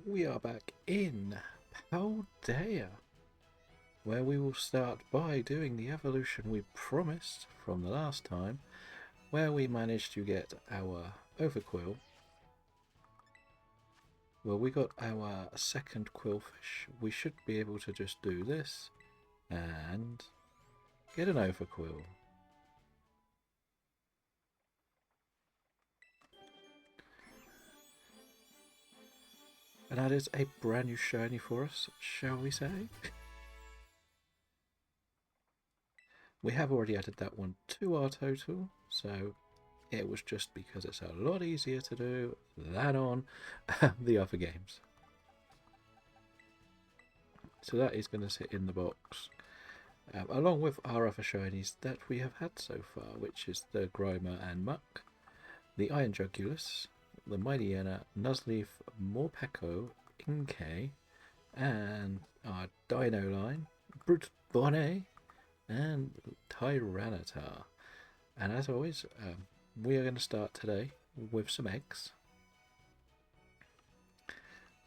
We are back in Paldea, where we will start by doing the evolution we promised from the last time, where we managed to get our overquill. Well, we got our second quillfish. We should be able to just do this and get an overquill. And that is a brand new shiny for us, shall we say? We have already added that one to our total, so it was just because it's a lot easier to do than on the other games. So that is going to sit in the box, along with our other shinies that we have had so far, which is the Grimer and Muck, the Iron Jugulus, the Mightyena, Nuzleaf, Morpeko, Inkay, and our Dino line, Brute Bonnet, and Tyranitar. And as always, we are going to start today with some eggs.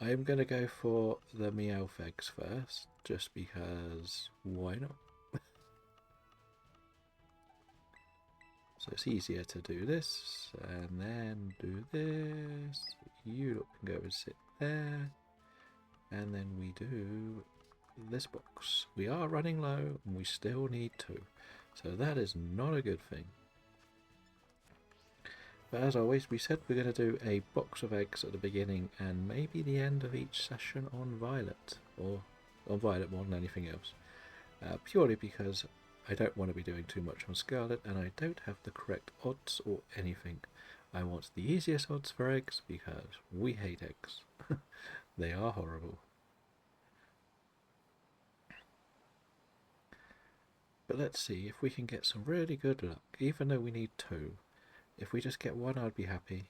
I am going to go for the Meowth eggs first, just because why not? So it's easier to do this, and then do this. You can go and sit there, and then we do this box. We are running low, and we still need 2, so that is not a good thing. But as always, we said we're going to do a box of eggs at the beginning and maybe the end of each session on Violet, or on Violet more than anything else. Purely because I don't want to be doing too much on Scarlet and I don't have the correct odds or anything. I want the easiest odds for eggs because we hate eggs. They are horrible. But let's see if we can get some really good luck, even though we need 2. If we just get 1, I'd be happy.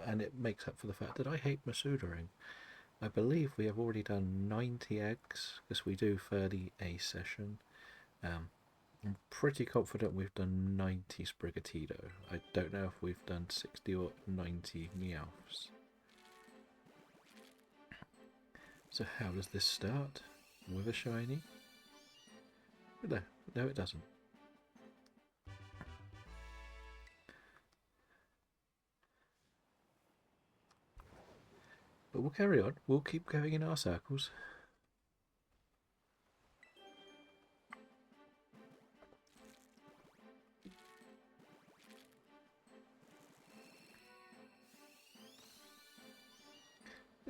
And it makes up for the fact that I hate Masudering. I believe we have already done 90 eggs, because we do 30 a session. I'm pretty confident we've done 90 Sprigatito. I don't know if we've done 60 or 90 Meowths. So how does this start? With a shiny? No, it doesn't. But we'll carry on. We'll keep going in our circles.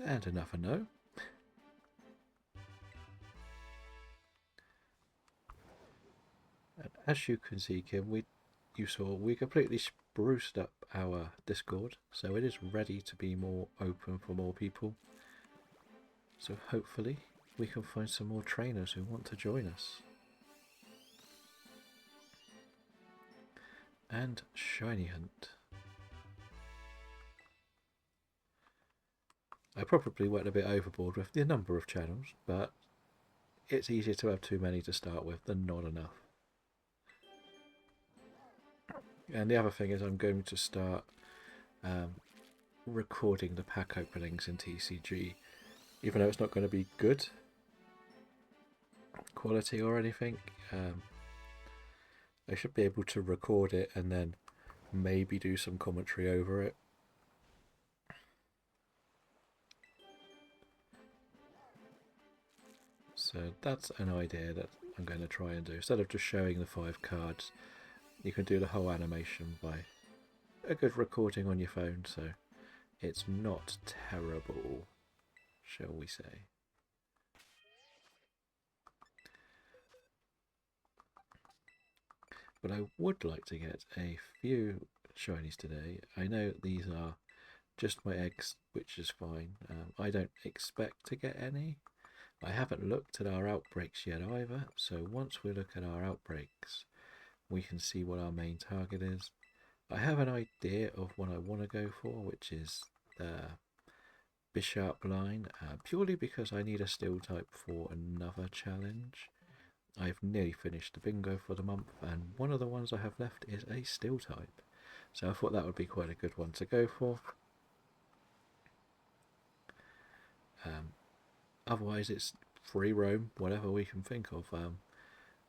And another no. And as you can see, Kim, you saw we completely spruced up our Discord, so it is ready to be more open for more people. So hopefully we can find some more trainers who want to join us. And shiny hunt. I probably went a bit overboard with the number of channels, but it's easier to have too many to start with than not enough. And the other thing is I'm going to start recording the pack openings in TCG, even though it's not going to be good quality or anything. I should be able to record it and then maybe do some commentary over it. So that's an idea that I'm going to try and do. Instead of just showing the 5 cards, you can do the whole animation by a good recording on your phone, so it's not terrible, shall we say. But I would like to get a few shinies today. I know these are just my eggs, which is fine. I don't expect to get any. I haven't looked at our outbreaks yet either, so once we look at our outbreaks, we can see what our main target is. I have an idea of what I want to go for, which is the Bisharp line, purely because I need a steel type for another challenge. I've nearly finished the bingo for the month, and one of the ones I have left is a steel type. So I thought that would be quite a good one to go for. Otherwise, it's free roam, whatever we can think of.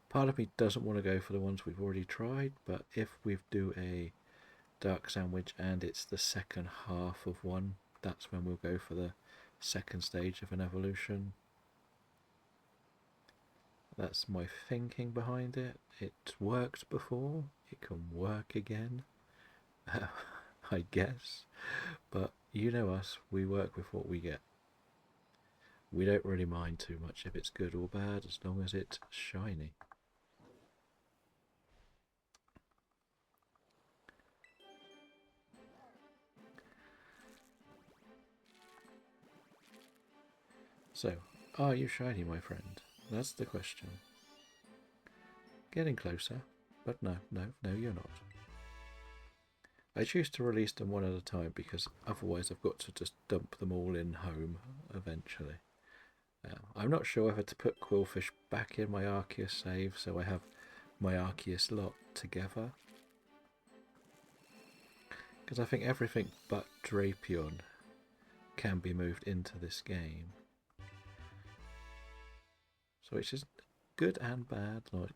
Part of me doesn't want to go for the ones we've already tried, but if we do a dark sandwich and it's the second half of one, that's when we'll go for the second stage of an evolution. That's my thinking behind it. It's worked before, it can work again, I guess, but you know us, we work with what we get. We don't really mind too much if it's good or bad as long as it's shiny. So, are you shiny, my friend? That's the question. Getting closer, but no, you're not. I choose to release them one at a time because otherwise I've got to just dump them all in home eventually. I'm not sure whether to put Quillfish back in my Arceus save so I have my Arceus lot together. Because I think everything but Drapion can be moved into this game. So which is good and bad. Like,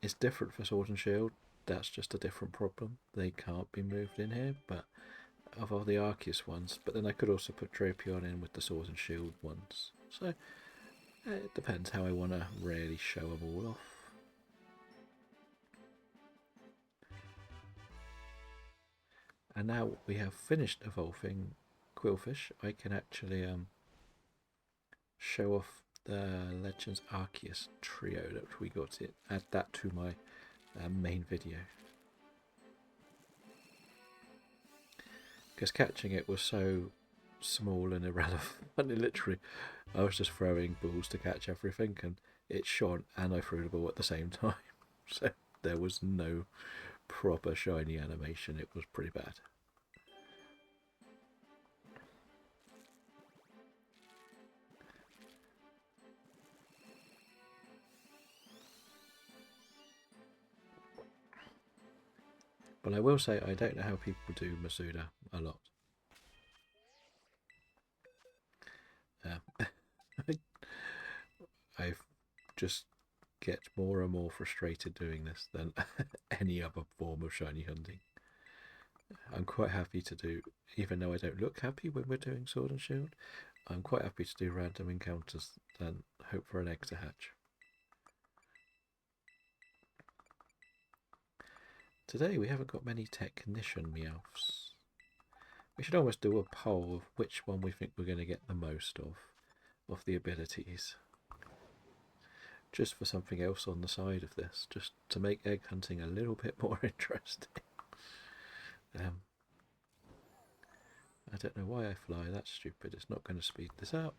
it's different for Sword and Shield. That's just a different problem. They can't be moved in here, but of all the Arceus ones. But then I could also put Drapion in with the Sword and Shield ones. So it depends how I want to really show them all off. And now we have finished evolving Quillfish, I can actually show off the Legends Arceus trio that we got it. Add that to my main video. Because catching it was so small and irrelevant. Literally, I was just throwing balls to catch everything and it shone and I threw the ball at the same time. So there was no proper shiny animation. It was pretty bad. But I will say I don't know how people do Masuda a lot. I just get more and more frustrated doing this than any other form of shiny hunting. I'm quite happy to do, even though I don't look happy when we're doing Sword and Shield, I'm quite happy to do random encounters than hope for an egg to hatch. Today we haven't got many technician Meowths. We should almost do a poll of which one we think we're going to get the most of the abilities. Just for something else on the side of this, just to make egg hunting a little bit more interesting. I don't know why I fly, that's stupid, it's not going to speed this up.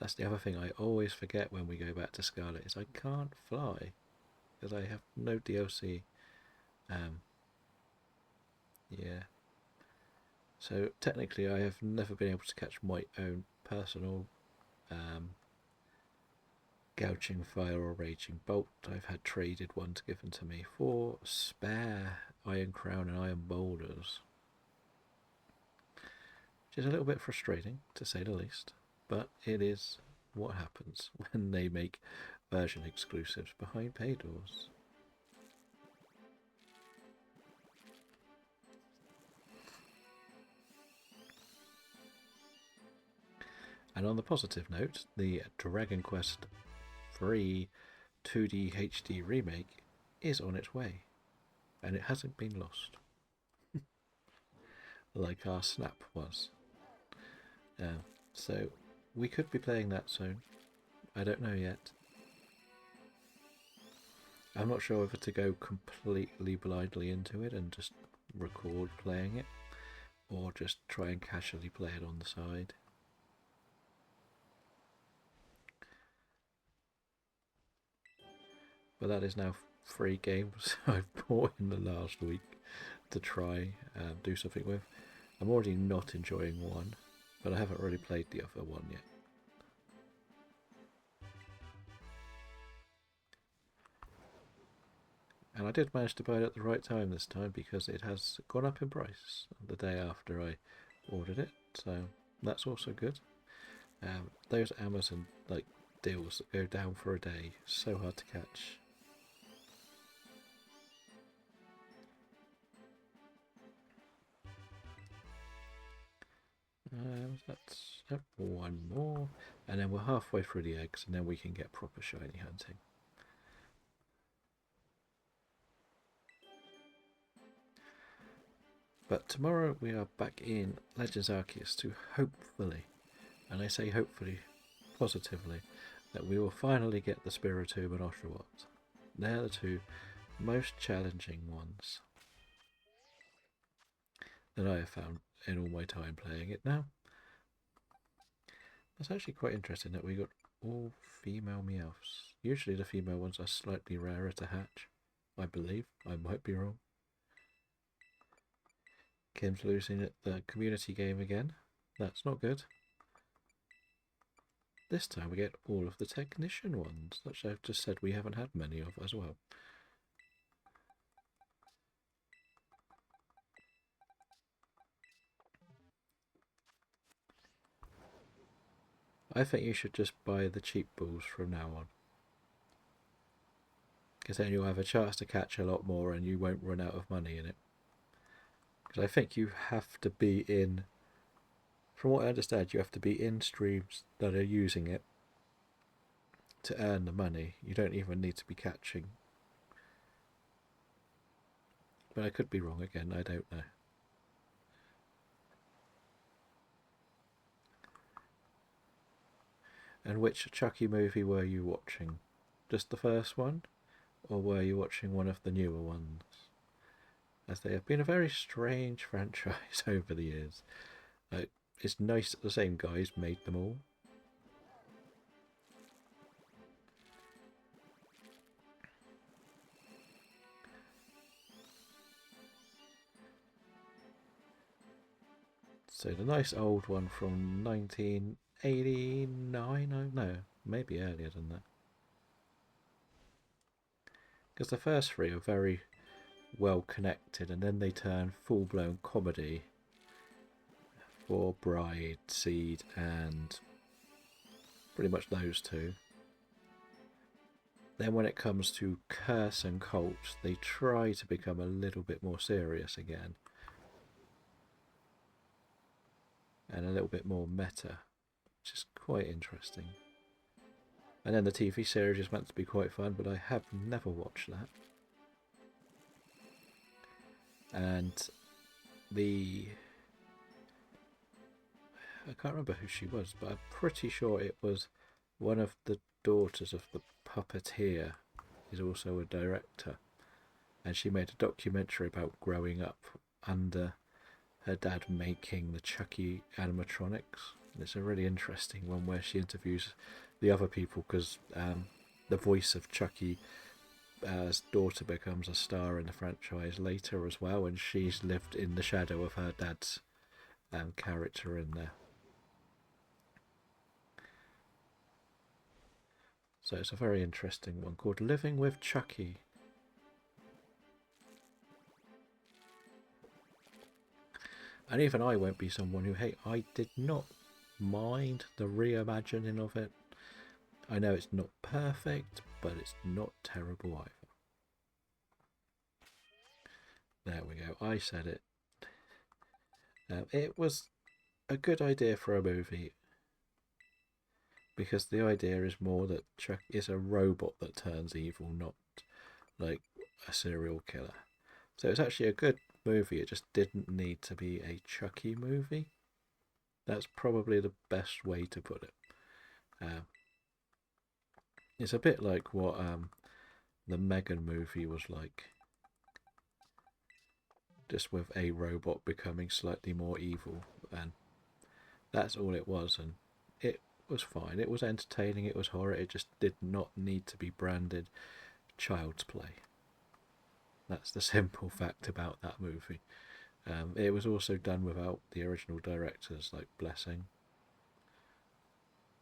That's the other thing I always forget when we go back to Scarlet, is I can't fly, because I have no DLC. Yeah. So technically I have never been able to catch my own personal Gouching Fire or Raging Bolt. I've had traded ones given to me for spare Iron Crown and Iron Boulders. Which is a little bit frustrating, to say the least. But it is what happens when they make version exclusives behind pay doors. And on the positive note, the Dragon Quest 3 2D HD remake is on its way, and it hasn't been lost, like our Snap was. So we could be playing that soon. I don't know yet. I'm not sure whether to go completely blindly into it and just record playing it, or just try and casually play it on the side. But that is now 3 games I've bought in the last week to try do something with. I'm already not enjoying one, but I haven't really played the other one yet. And I did manage to buy it at the right time this time because it has gone up in price the day after I ordered it. So that's also good. Those Amazon deals that go down for a day, so hard to catch. That's one more, and then we're halfway through the eggs, and then we can get proper shiny hunting. But tomorrow we are back in Legends Arceus to hopefully, and I say hopefully positively, that we will finally get the Spiritomb and Oshawott. They're the two most challenging ones that I have found in all my time playing it now. That's actually quite interesting that we got all female Meowths. Usually the female ones are slightly rarer to hatch, I believe. I might be wrong. Kim's losing at the community game again. That's not good. This time we get all of the technician ones, which I've just said we haven't had many of as well. I think you should just buy the cheap balls from now on. Because then you'll have a chance to catch a lot more and you won't run out of money in it. Because I think you have to be in, from what I understand, you have to be in streams that are using it to earn the money. You don't even need to be catching. But I could be wrong again, I don't know. And which Chucky movie were you watching? Just the first one? Or were you watching one of the newer ones? As they have been a very strange franchise over the years. It's nice that the same guys made them all. So the nice old one from 1989, oh no, maybe earlier than that. Because the first three are very well connected, and then they turn full-blown comedy for Bride, Seed, and pretty much those two. Then when it comes to Curse and Cult, they try to become a little bit more serious again. And a little bit more meta, which is quite interesting. And then the TV series is meant to be quite fun, but I have never watched that. And I can't remember who she was, but I'm pretty sure it was one of the daughters of the puppeteer is also a director, and she made a documentary about growing up under her dad making the Chucky animatronics. And it's a really interesting one where she interviews the other people, because the voice of Chucky's daughter becomes a star in the franchise later as well, and she's lived in the shadow of her dad's character in there. So it's a very interesting one called Living with Chucky. And even I won't be someone who, hey, I did not mind the reimagining of it. I know it's not perfect, but it's not terrible either. There we go, I said it. It was a good idea for a movie, because the idea is more that Chuck is a robot that turns evil, not like a serial killer. So it's actually a good movie, it just didn't need to be a Chucky movie. That's probably the best way to put it. It's a bit like what the Megan movie was like, just with a robot becoming slightly more evil, and that's all it was, and it was fine. It was entertaining, it was horror, it just did not need to be branded child's play. That's the simple fact about that movie. It was also done without the original directors, like Blessing.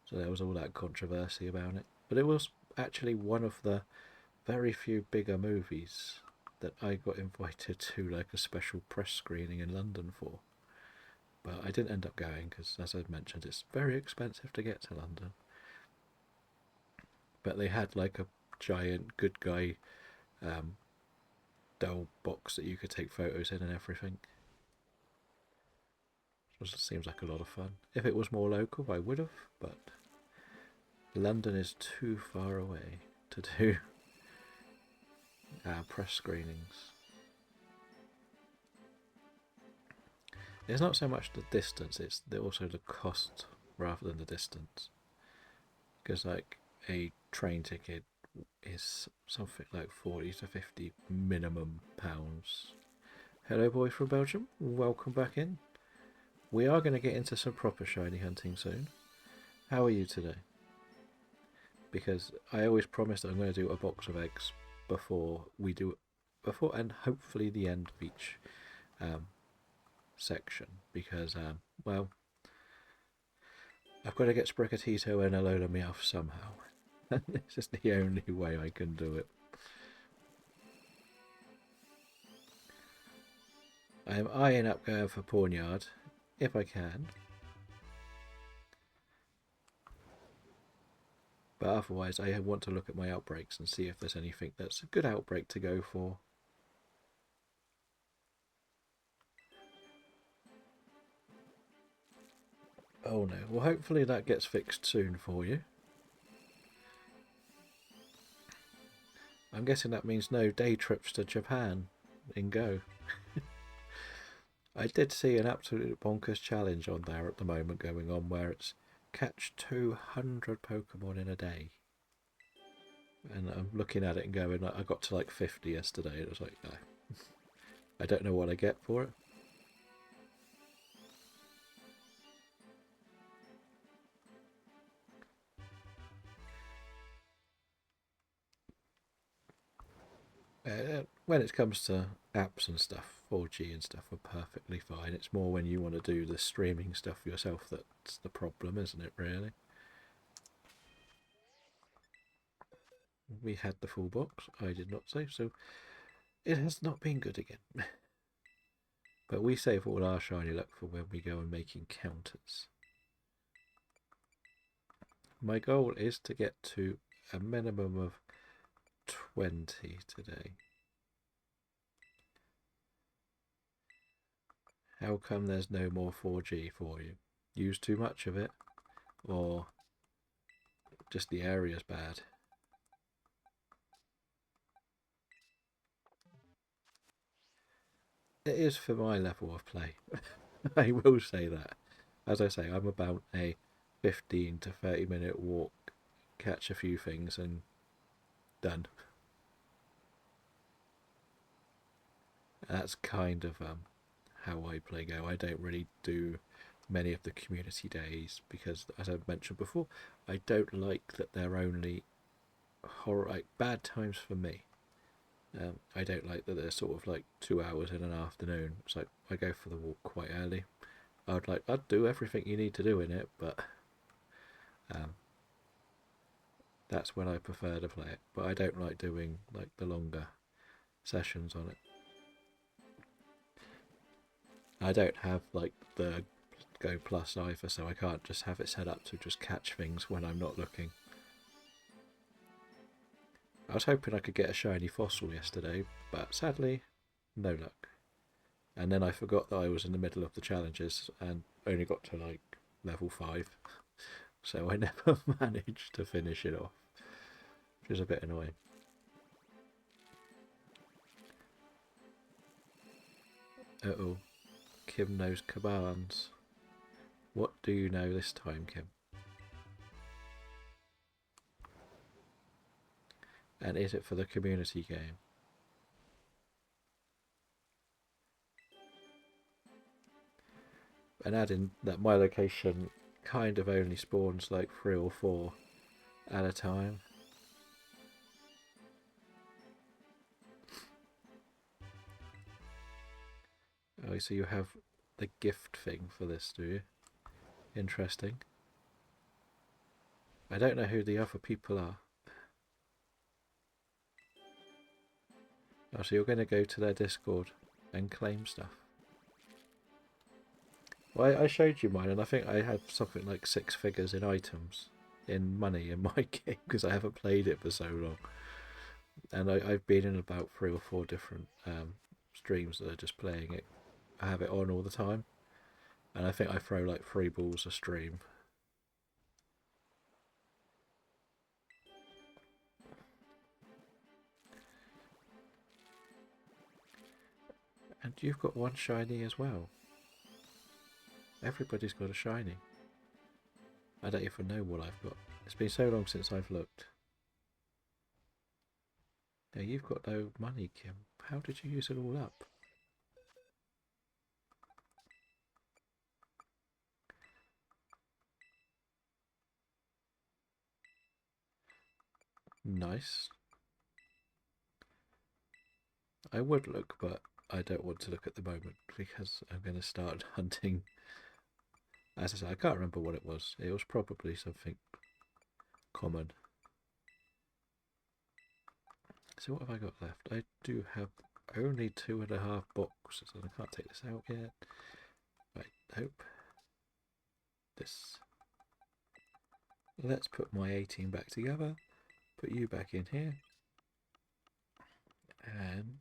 So there was all that controversy about it. But it was actually one of the very few bigger movies that I got invited to like a special press screening in London for. But I didn't end up going because, as I've mentioned, it's very expensive to get to London. But they had like a giant good guy doll box that you could take photos in and everything. It seems like a lot of fun. If it was more local, I would have, but London is too far away to do press screenings. It's not so much the distance, it's also the cost rather than the distance. Because like a train ticket is something like 40 to 50 minimum pounds. Hello boys from Belgium, welcome back in. We are going to get into some proper shiny hunting soon. How are you today? Because I always promise that I'm going to do a box of eggs before and hopefully the end of each section, because well, I've got to get Sprigatito and Alola Meowth somehow. This is the only way I can do it. I am eyeing up going for Pawnyard, if I can. But otherwise, I want to look at my outbreaks and see if there's anything that's a good outbreak to go for. Oh no, well hopefully that gets fixed soon for you. I'm guessing that means no day trips to Japan in Go. I did see an absolute bonkers challenge on there at the moment going on where it's catch 200 Pokemon in a day. And I'm looking at it and going, I got to like 50 yesterday. It was like, no. I don't know what I get for it. When it comes to apps and stuff, 4G and stuff are perfectly fine. It's more when you want to do the streaming stuff yourself that's the problem, isn't it, really? We had the full box. I did not save, so it has not been good again. But we save all our shiny luck for when we go and make encounters. My goal is to get to a minimum of 20 today. How come there's no more 4G for you? Use too much of it? Or just the area's bad? It is for my level of play. I will say that. As I say, I'm about a 15 to 30-minute walk, catch a few things and done. That's kind of how I play Go. I don't really do many of the community days because, as I've mentioned before, I don't like that they're only bad times for me. I don't like that they're sort of like 2 hours in an afternoon. It's like I go for the walk quite early. I'd do everything you need to do in it, but that's when I prefer to play it. But I don't like doing like the longer sessions on it. I don't have like the Go Plus either, so I can't just have it set up to just catch things when I'm not looking. I was hoping I could get a shiny fossil yesterday, but sadly, no luck. And then I forgot that I was in the middle of the challenges and only got to like level 5. So I never managed to finish it off, which is a bit annoying. Uh-oh. Kim knows commands. What do you know this time, Kim? And is it for the community game? And adding that my location kind of only spawns like 3 or 4 at a time. Oh, so you have the gift thing for this, do you? Interesting. I don't know who the other people are. Oh, so you're going to go to their Discord and claim stuff. Well, I showed you mine, and I think I had something like 6 figures in items, in money in my game, because I haven't played it for so long. And I've been in about 3 or 4 different streams that are just playing it. I have it on all the time, and I think I throw like 3 balls a stream. And you've got 1 shiny as well. Everybody's got a shiny. I don't even know what I've got. It's been so long since I've looked. Now you've got no money, Kim. How did you use it all up? Nice. I would look, but I don't want to look at the moment because I'm going to start hunting. As I said, I can't remember what it was. It was probably something common. So what have I got left? I do have only 2.5 boxes, and I can't take this out yet. Right, hope. This. Let's put my 18 back together. Put you back in here. And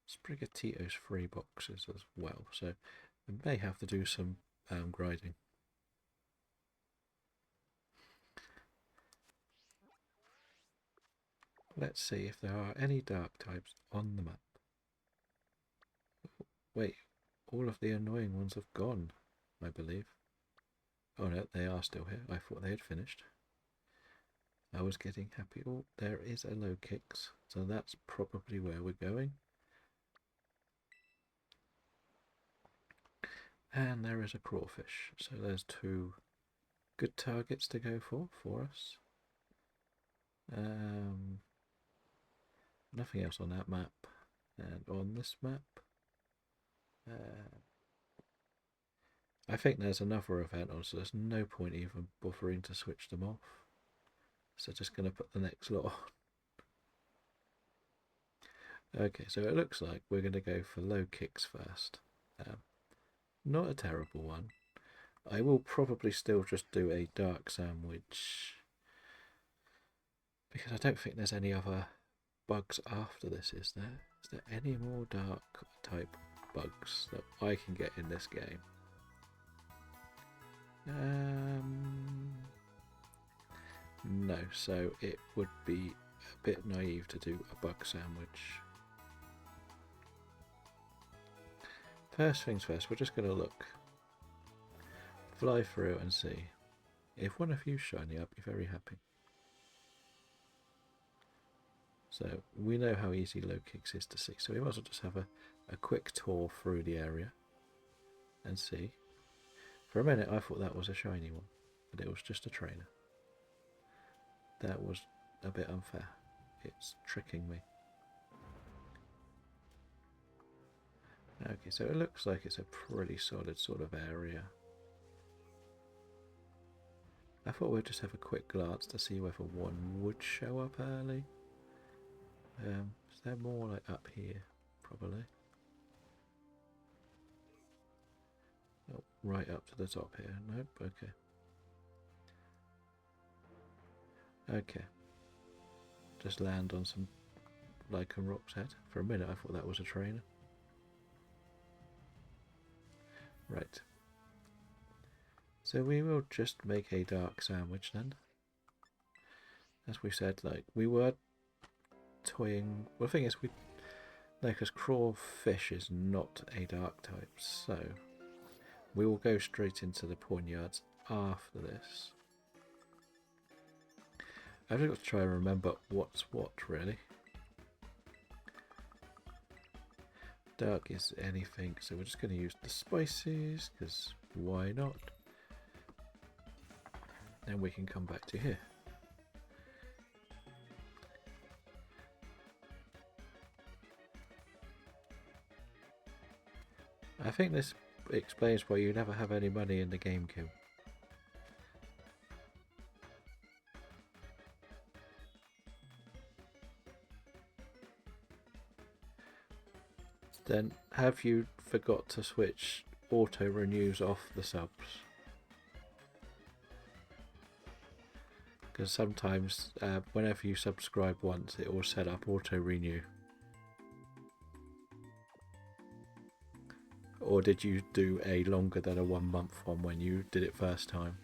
Sprigatito's 3 boxes as well. So we may have to do some grinding. Let's see if there are any dark types on the map. Wait, all of the annoying ones have gone, I believe. Oh no, they are still here. I thought they had finished. I was getting happy. Oh, there is a low kicks, so that's probably where we're going. And there is a crawfish, so there's 2 good targets to go for us. Nothing else on that map, and on this map, I think there's another event on, so there's no point even bothering to switch them off. So just going to put the next lot on. Okay, so it looks like we're going to go for low kicks first. Not a terrible one. I will probably still just do a dark sandwich because I don't think there's any other bugs after this, is there? Is there any more dark type bugs that I can get in this game? No, so it would be a bit naive to do a bug sandwich. First things first, we're just going to look. Fly through and see. If one of you shiny, I'll be very happy. So we know how easy low kicks is to see, so we might as well just have a quick tour through the area and see. For a minute I thought that was a shiny one, but it was just a trainer. That was a bit unfair. It's tricking me. Okay, so it looks like it's a pretty solid sort of area. I thought we'd just have a quick glance to see whether one would show up early. Is there more like up here? Probably. Oh, right up to the top here. Nope, okay. Okay. Just land on some lichen rock's head. For a minute I thought that was a trainer. Right. So we will just make a dark sandwich then. As we said, like, we were toying. Well, the thing is, because crawfish is not a dark type, so we will go straight into the poniards after this. I've just got to try and remember what's what, really. Dark is anything, so we're just going to use the spices, because why not? Then we can come back to here. I think this explains why you never have any money in the game, Kim. Then have you forgot to switch auto renews off the subs? Because sometimes whenever you subscribe once, it will set up auto renew. Or did you do a longer than a 1 month one when you did it first time?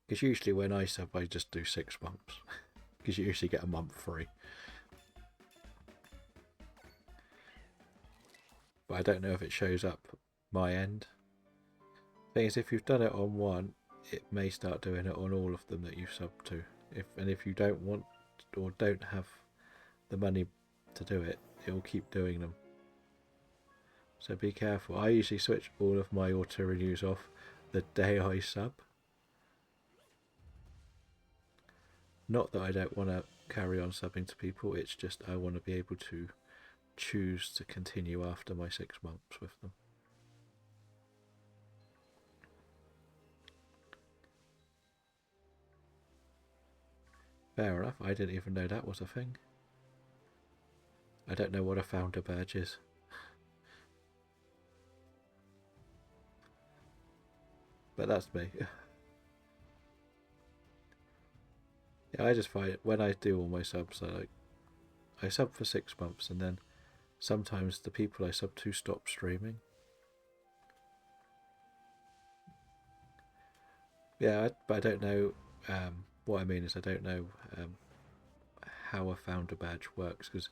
Because usually when I sub, I just do 6 months. Because you usually get a month free. But I don't know if it shows up my end. Thing is, if you've done it on one, it may start doing it on all of them that you've subbed to. If you don't want or don't have the money to do it, it will keep doing them. So be careful. I usually switch all of my auto renews off the day I sub. Not that I don't want to carry on subbing to people, it's just I want to be able to choose to continue after my 6 months with them. Fair enough, I didn't even know that was a thing. I don't know what a founder badge is. But that's me. Yeah, I just find when I do all my subs, I sub for 6 months and then sometimes the people I sub to stop streaming. Yeah, but I don't know. What I mean is I don't know how a founder badge works because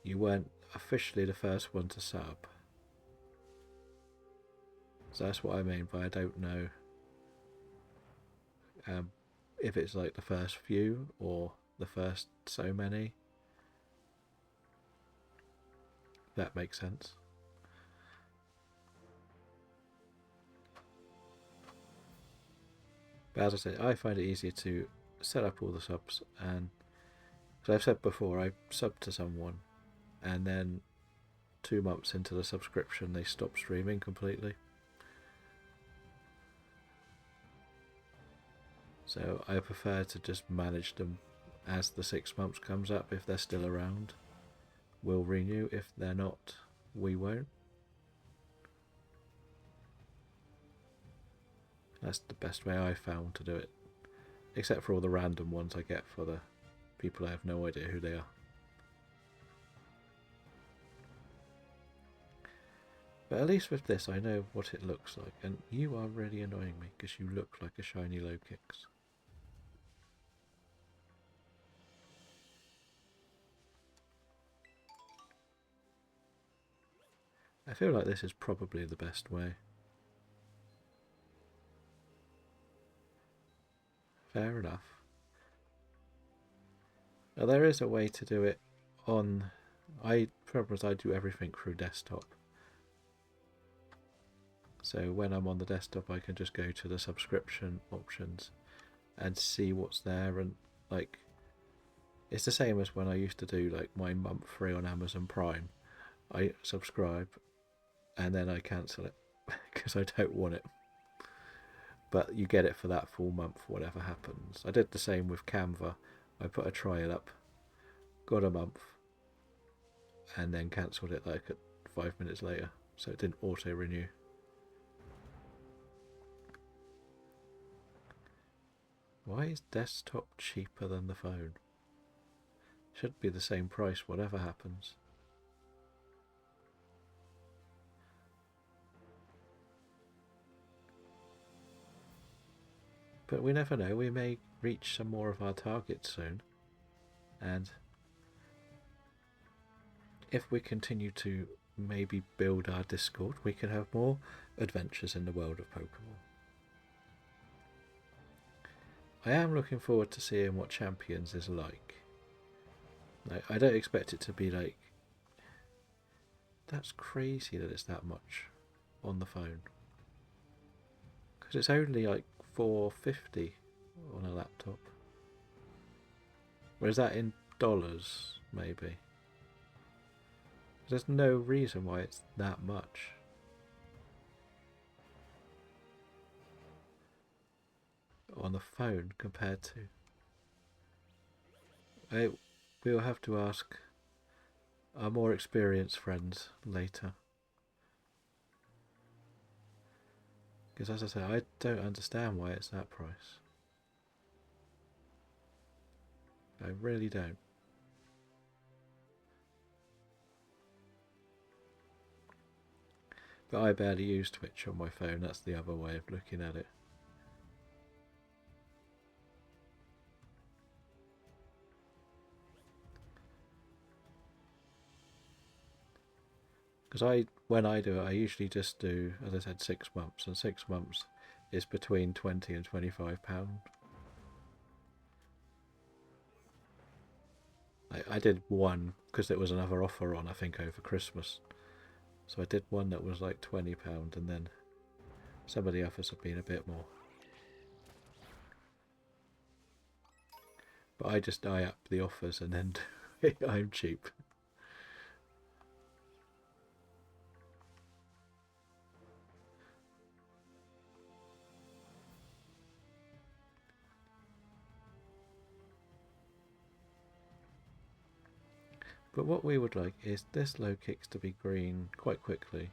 you weren't officially the first one to sub. So that's what I mean by I don't know if it's like the first few or the first so many. That makes sense. But as I said, I find it easier to set up all the subs, and as I've said before, I sub to someone and then 2 months into the subscription they stop streaming completely. So I prefer to just manage them as the 6 months comes up. If they're still around, we'll renew. If they're not, we won't. That's the best way I've found to do it. Except for all the random ones I get for the people I have no idea who they are. But at least with this I know what it looks like. And you are really annoying me because you look like a shiny low kicks. I feel like this is probably the best way. Fair enough. Now there is a way to do it on... Problem is I do everything through desktop. So when I'm on the desktop I can just go to the subscription options and see what's there, and like it's the same as when I used to do like my month free on Amazon Prime. I subscribe and then I cancel it because I don't want it. But you get it for that full month, whatever happens. I did the same with Canva. I put a trial up, got a month, and then cancelled it like 5 minutes later, so it didn't auto renew. Why is desktop cheaper than the phone? Should be the same price whatever happens. But we never know, we may reach some more of our targets soon. And if we continue to maybe build our Discord, we can have more adventures in the world of Pokemon. I am looking forward to seeing what Champions is like. I don't expect it to be like... That's crazy that it's that much on the phone. Because it's only like $4.50 on a laptop. Or is that in dollars, maybe? There's no reason why it's that much. On the phone compared to... we'll have to ask our more experienced friends later. Because as I say, I don't understand why it's that price. I really don't. But I barely use Twitch on my phone, that's the other way of looking at it. Because when I do it, I usually just do, as I said, 6 months, and 6 months is between £20 and £25. I did one because there was another offer on, I think, over Christmas. So I did one that was like £20, and then some of the others have been a bit more. But I just eye up the offers and then I'm cheap. But what we would like is this low kicks to be green quite quickly.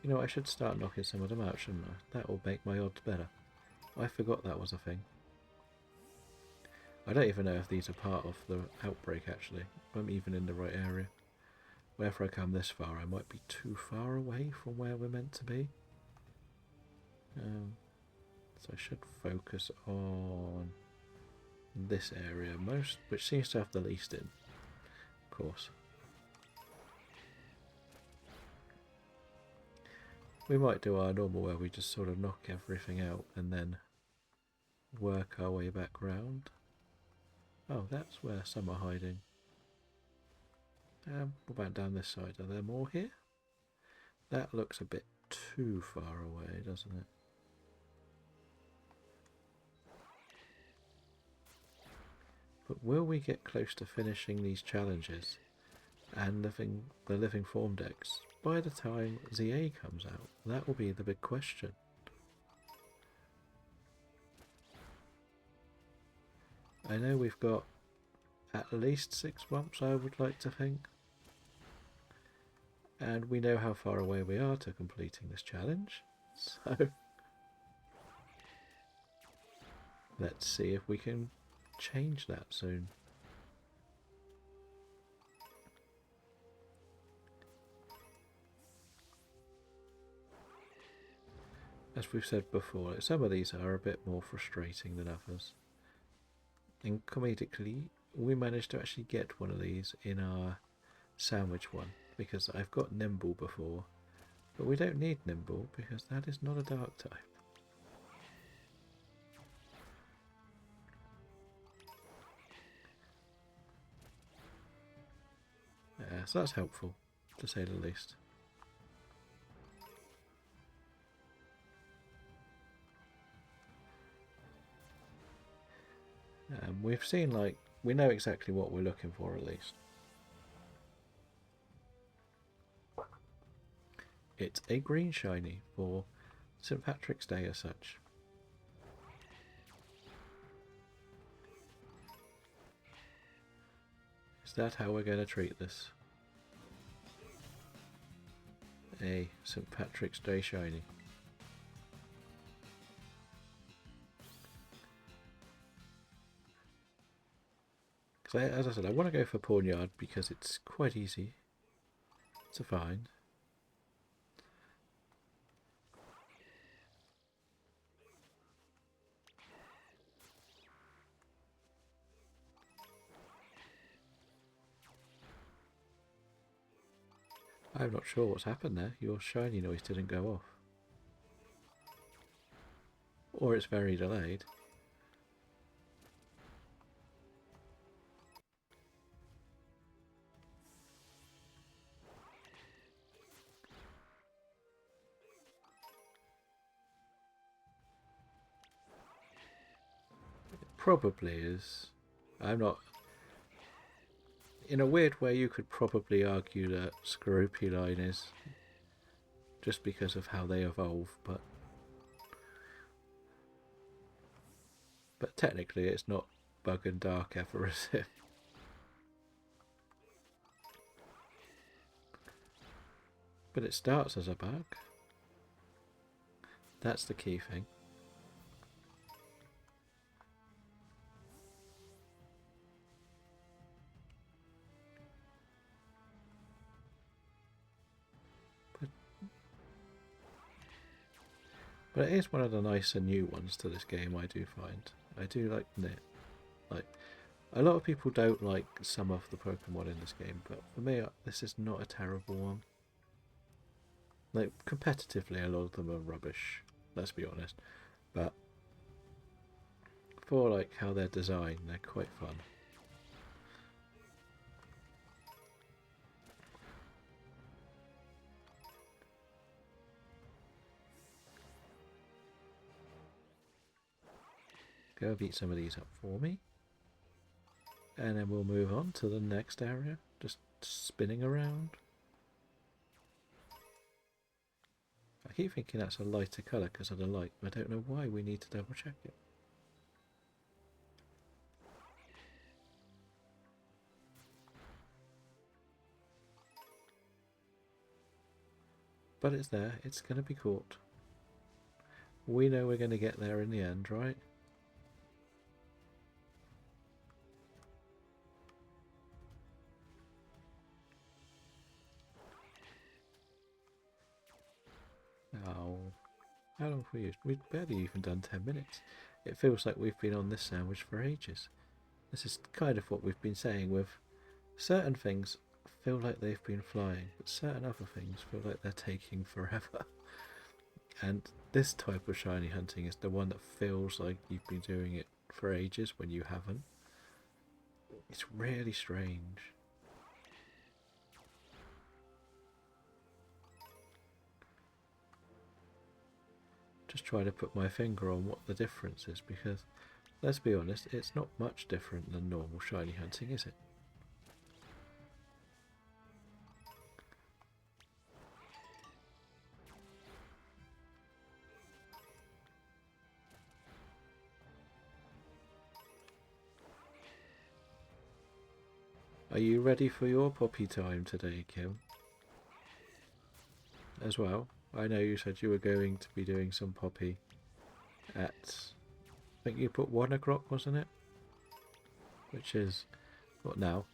You know, I should start knocking some of them out, shouldn't I? That will make my odds better. I forgot that was a thing. I don't even know if these are part of the outbreak, actually. I'm even in the right area. Whenever I come this far, I might be too far away from where we're meant to be. So I should focus on this area most, which seems to have the least in, of course. We might do our normal where we just sort of knock everything out and then work our way back round. Oh, that's where some are hiding. What about down this side? Are there more here? That looks a bit too far away, doesn't it? But will we get close to finishing these challenges and the living form decks by the time ZA comes out? That will be the big question. I know we've got at least 6 months, I would like to think. And we know how far away we are to completing this challenge. So let's see if we can change that soon. As we've said before, some of these are a bit more frustrating than others. And comedically, we managed to actually get one of these in our sandwich one, because I've got Nimble before, but we don't need Nimble because that is not a dark type. So that's helpful, to say the least. We've seen, like, we know exactly what we're looking for at least. It's a green shiny for St. Patrick's Day as such. Is that how we're going to treat this? A St. Patrick's Day shiny. Because as I said, I want to go for Pawnyard because it's quite easy to find. I'm not sure what's happened there. Your shiny noise didn't go off. Or it's very delayed. It probably is. I'm not... In a weird way, you could probably argue that Scorpion is just because of how they evolve, but technically it's not Bug and Dark ever, is it? But it starts as a bug. That's the key thing. But it is one of the nicer new ones to this game, I do find. I do like it. Like, a lot of people don't like some of the Pokemon in this game, but for me, this is not a terrible one. Like, competitively, a lot of them are rubbish, let's be honest. But for like how they're designed, they're quite fun. Go beat some of these up for me. And then we'll move on to the next area, just spinning around. I keep thinking that's a lighter colour because of the light, but I don't know why. We need to double check it. But it's there, it's going to be caught. We know we're going to get there in the end, right? Oh, how long have we used? We've barely even done 10 minutes. It feels like we've been on this sandwich for ages. This is kind of what we've been saying with certain things feel like they've been flying, but certain other things feel like they're taking forever. And this type of shiny hunting is the one that feels like you've been doing it for ages when you haven't. It's really strange. Just trying to put my finger on what the difference is, because let's be honest, it's not much different than normal shiny hunting, is it? Are you ready for your poppy time today, Kim? As well, I know you said you were going to be doing some poppy at, I think you put 1 o'clock, wasn't it? Which is, what now?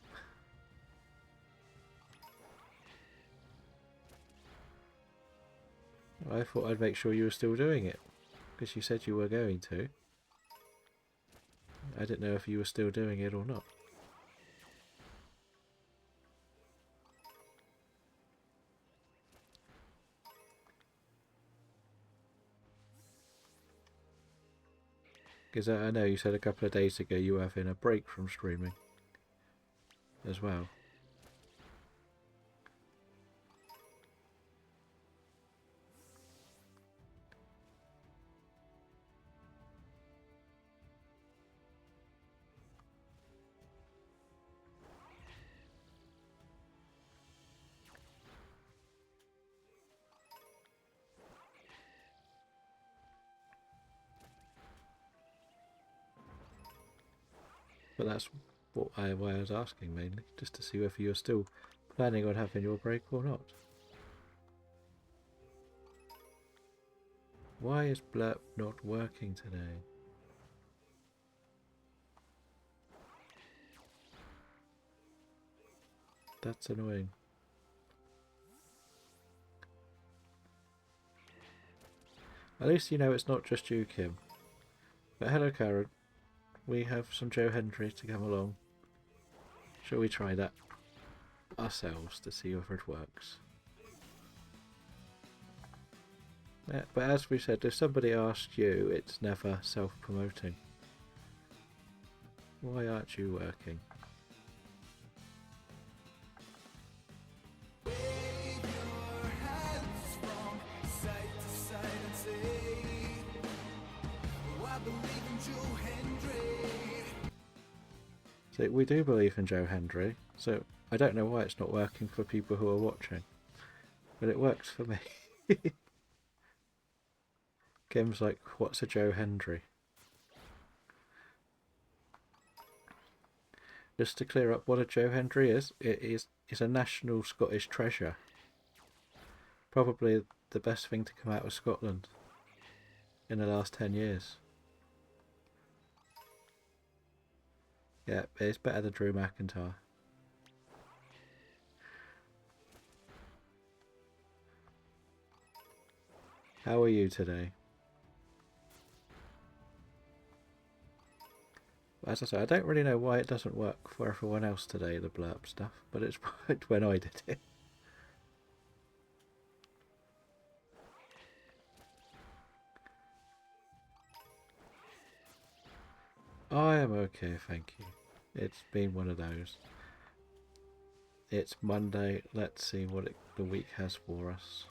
I thought I'd make sure you were still doing it, because you said you were going to. I didn't know if you were still doing it or not. Because I know you said a couple of days ago you were having a break from streaming as well. But that's why I was asking mainly, just to see whether you're still planning on having your break or not. Why is Blurp not working today? That's annoying. At least you know it's not just you, Kim. But hello, Karen. We have some Joe Hendry to come along. Shall we try that ourselves to see whether it works? Yeah, but as we said, if somebody asked you, it's never self-promoting. Why aren't you working? So we do believe in Joe Hendry, so I don't know why it's not working for people who are watching, but it works for me. Kim's like, what's a Joe Hendry? Just to clear up what a Joe Hendry is, it is a national Scottish treasure. Probably the best thing to come out of Scotland in the last 10 years. Yeah, it's better than Drew McIntyre. How are you today? As I say, I don't really know why it doesn't work for everyone else today, the blurb stuff, but it's worked when I did it. I am okay, thank you. It's been one of those. It's Monday, let's see what the week has for us.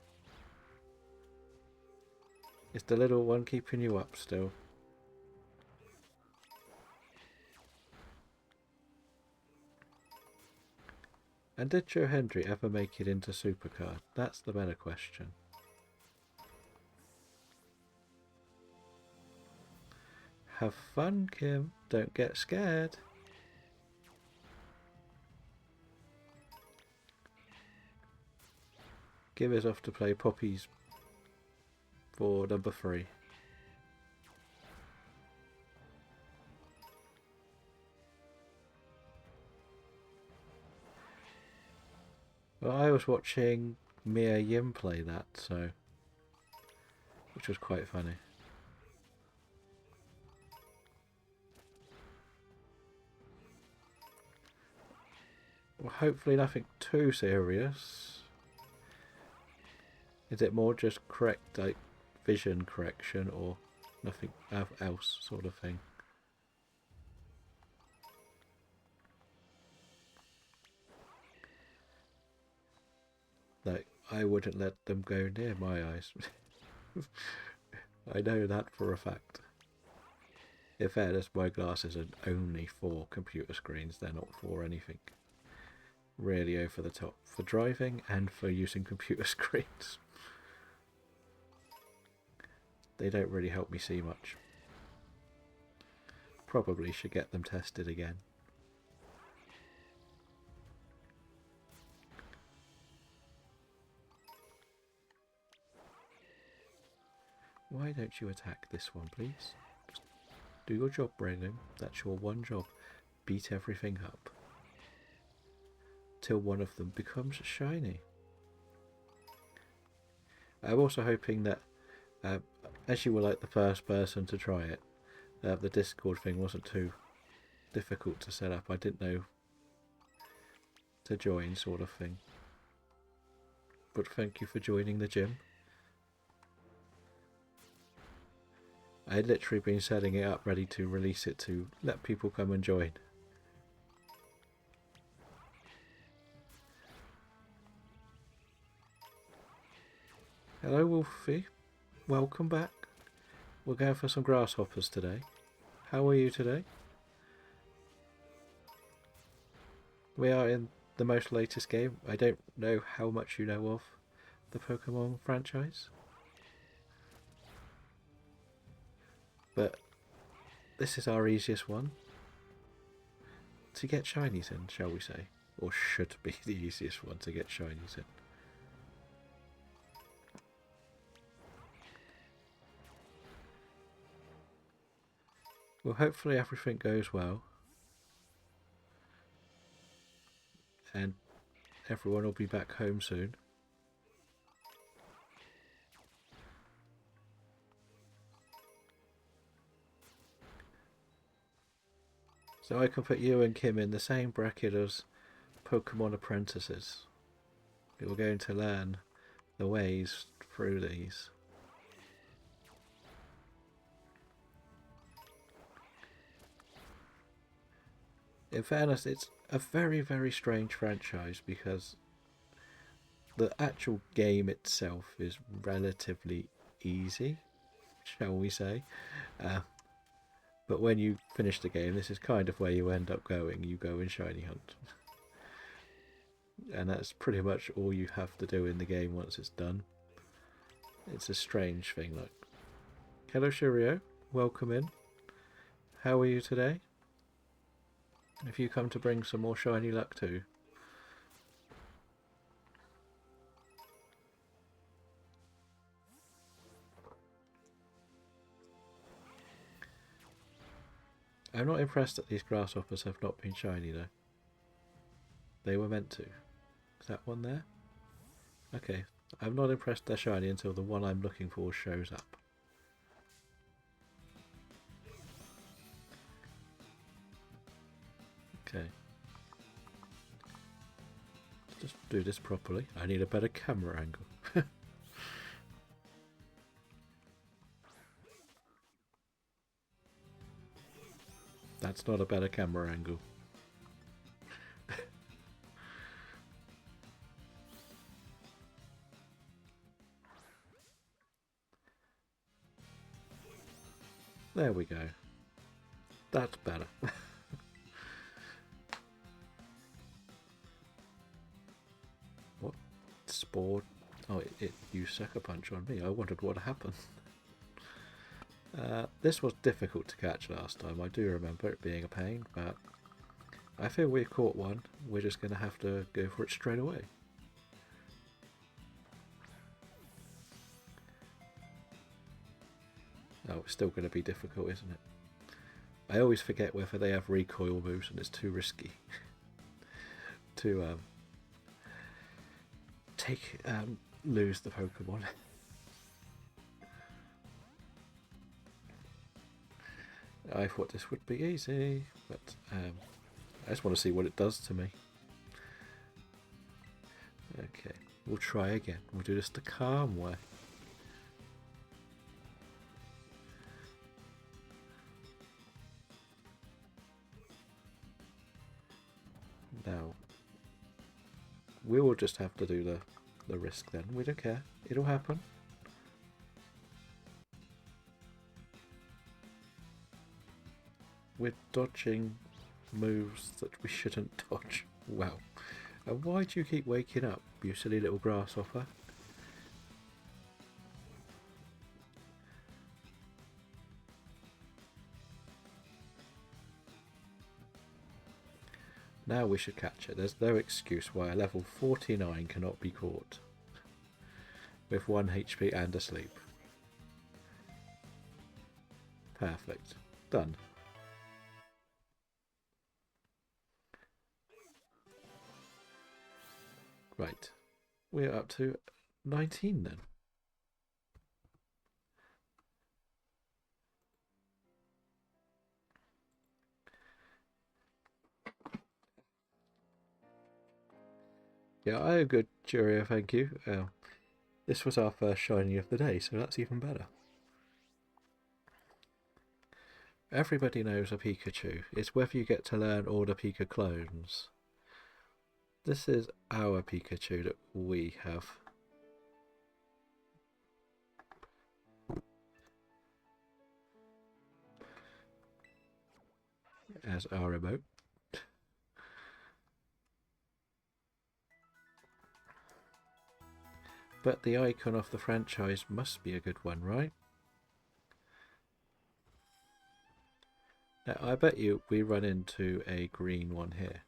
Is the little one keeping you up still? And did Joe Hendry ever make it into Supercard? That's the better question. Have fun, Kim. Don't get scared. Kim is off to play Poppies for number 3. Well, I was watching Mia Yim play that, so which was quite funny. Well, hopefully nothing too serious. Is it more just correct, like vision correction, or nothing else sort of thing? Like, I wouldn't let them go near my eyes. I know that for a fact. In fairness, my glasses are only for computer screens, they're not for anything really over the top. For driving and for using computer screens. They don't really help me see much. Probably should get them tested again. Why don't you attack this one, please? Just do your job, Braylon. That's your one job. Beat everything up. Till one of them becomes shiny. I'm also hoping that, as you were like the first person to try it, the Discord thing wasn't too difficult to set up. I didn't know to join, sort of thing. But thank you for joining the gym. I had literally been setting it up ready to release it to let people come and join. Hello Wolfie, welcome back. We're going for some grasshoppers today. How are you today? We are in the most latest game. I don't know how much you know of the Pokemon franchise, but this is our easiest one to get shinies in, shall we say, or should be the easiest one to get shinies in. Well, hopefully everything goes well and everyone will be back home soon. So I can put you and Kim in the same bracket as Pokemon apprentices who are going to learn the ways through these. In fairness, it's a very, very strange franchise because the actual game itself is relatively easy, shall we say. But when you finish the game, this is kind of where you end up going. You go and shiny hunt. And that's pretty much all you have to do in the game once it's done. It's a strange thing. Like, hello Shirio, welcome in. How are you today? Have you come to bring some more shiny luck too? I'm not impressed that these grasshoppers have not been shiny though. They were meant to. Is that one there? Okay, I'm not impressed they're shiny until the one I'm looking for shows up. Okay. Let's just do this properly. I need a better camera angle. That's not a better camera angle. There we go. That's better. What? Spore? Oh, it used Sucker Punch on me. I wondered what happened. This was difficult to catch last time. I do remember it being a pain, but I feel we've caught one. We're just going to have to go for it straight away. Oh, it's still going to be difficult, isn't it? I always forget whether they have recoil moves and it's too risky to lose the Pokemon. I thought this would be easy, but I just want to see what it does to me. Okay, we'll try again. We'll do this the calm way. Now, we will just have to do the risk then. We don't care. It'll happen. We're dodging moves that we shouldn't dodge. Wow. And why do you keep waking up, you silly little grasshopper? Now we should catch it. There's no excuse why a level 49 cannot be caught with 1 HP and asleep. Perfect. Done. Right. We're up to 19 then. Yeah, I am good, Juria, thank you. This was our first shiny of the day, so that's even better. Everybody knows a Pikachu. It's whether you get to learn all the Pika clones. This is our Pikachu that we have. As our remote. But the icon of the franchise must be a good one, right? Now, I bet you we run into a green one here.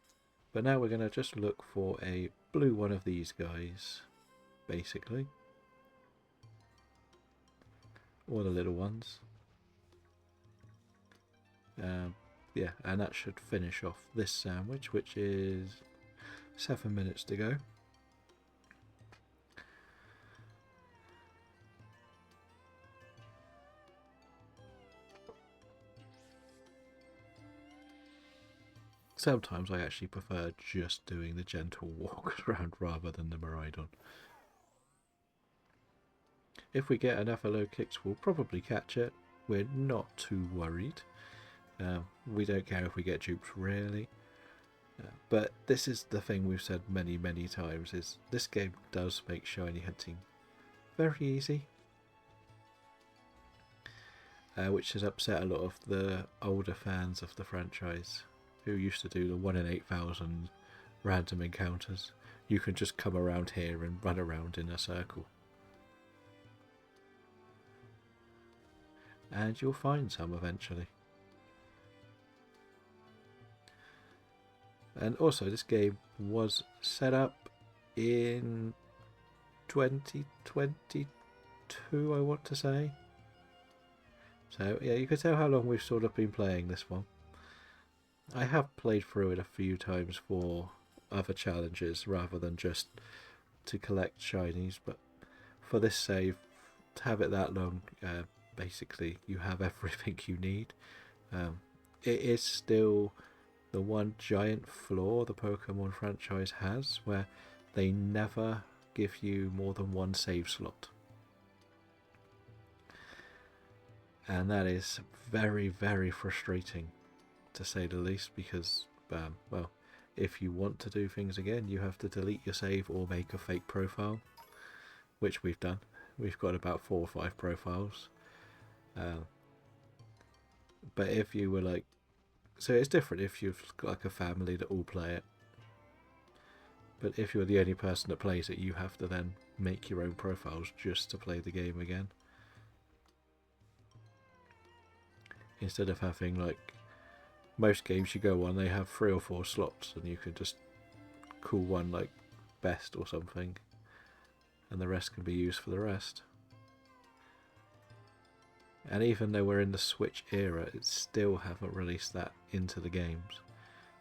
But now we're going to just look for a blue one of these guys, basically. All the little ones. Yeah, and that should finish off this sandwich, which is 7 minutes to go. Sometimes I actually prefer just doing the gentle walk around rather than the Miraidon. If we get enough low kicks, we'll probably catch it. We're not too worried. We don't care if we get duped, really. But this is the thing we've said many, many times, is this game does make shiny hunting very easy. Which has upset a lot of the older fans of the franchise who used to do the 1 in 8,000 random encounters. You can just come around here and run around in a circle. And you'll find some eventually. And also, this game was set up in 2022, I want to say. So, yeah, you can tell how long we've sort of been playing this one. I have played through it a few times for other challenges rather than just to collect shinies, but for this save, to have it that long, basically you have everything you need. It is still the one giant flaw the Pokemon franchise has, where they never give you more than one save slot. And that is very, very frustrating, to say the least, because, well, if you want to do things again, you have to delete your save or make a fake profile, which we've done. We've got about 4 or 5 profiles. But if you were like, so it's different if you've got like a family that all play it. But if you're the only person that plays it, you have to then make your own profiles just to play the game again. Instead of having, like, most games you go on, they have 3 or 4 slots and you can just call one like best or something, and the rest can be used for the rest. And even though we're in the Switch era, it still haven't released that into the games,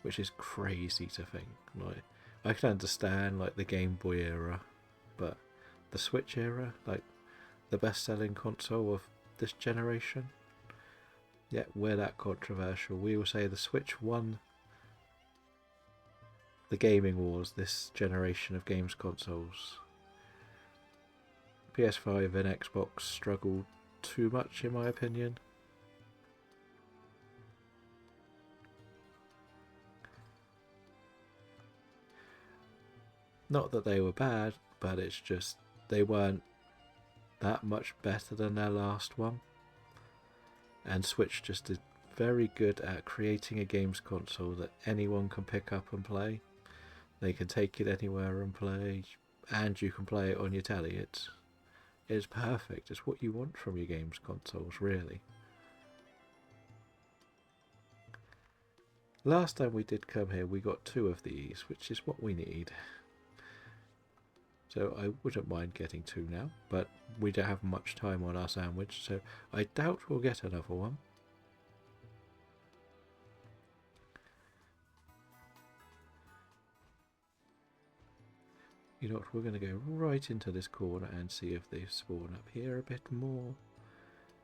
which is crazy to think. Like, I can understand like the Game Boy era, but the Switch era, like the best-selling console of this generation, yet we're that controversial. We will say the Switch won the gaming wars this generation of games consoles. PS5 and Xbox struggled too much, in my opinion. Not that they were bad, but it's just they weren't that much better than their last one. And Switch just did very good at creating a games console that anyone can pick up and play. They can take it anywhere and play, and you can play it on your telly. It's perfect. It's what you want from your games consoles, really. Last time we did come here, we got 2 of these, which is what we need. So I wouldn't mind getting 2 now, but we don't have much time on our sandwich, so I doubt we'll get another one. You know what, we're going to go right into this corner and see if they spawn up here a bit more.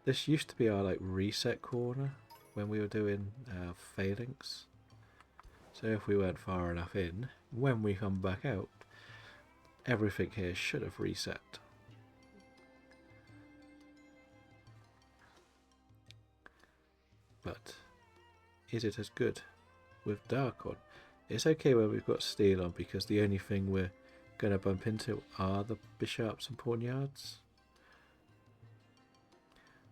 This used to be our like reset corner when we were doing phalanx. So if we weren't far enough in, when we come back out, everything here should have reset. But is it as good with dark on? It's okay when we've got steel on, because the only thing we're going to bump into are the bishops and poniards.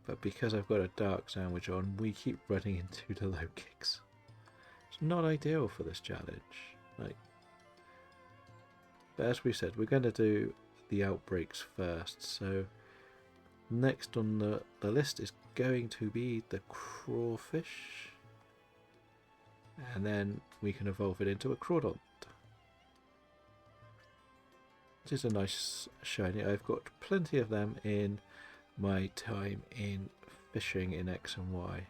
But because I've got a dark sandwich on, we keep running into the low kicks. It's not ideal for this challenge. Like, but as we said, we're going to do the outbreaks first. So next on the list is going to be the crawfish. And then we can evolve it into a crawdont. Which is a nice shiny. I've got plenty of them in my time in fishing in X and Y.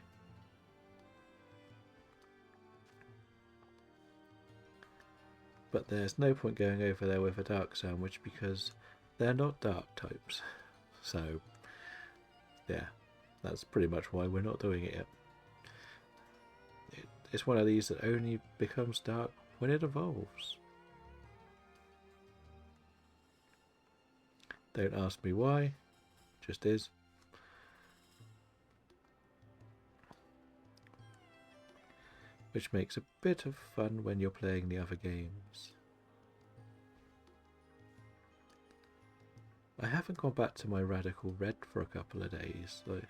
But there's no point going over there with a dark sandwich because they're not dark types. So yeah, that's pretty much why we're not doing it yet. It's one of these that only becomes dark when it evolves. Don't ask me why, just is. Which makes a bit of fun when you're playing the other games. I haven't gone back to my Radical Red for a couple of days. Like,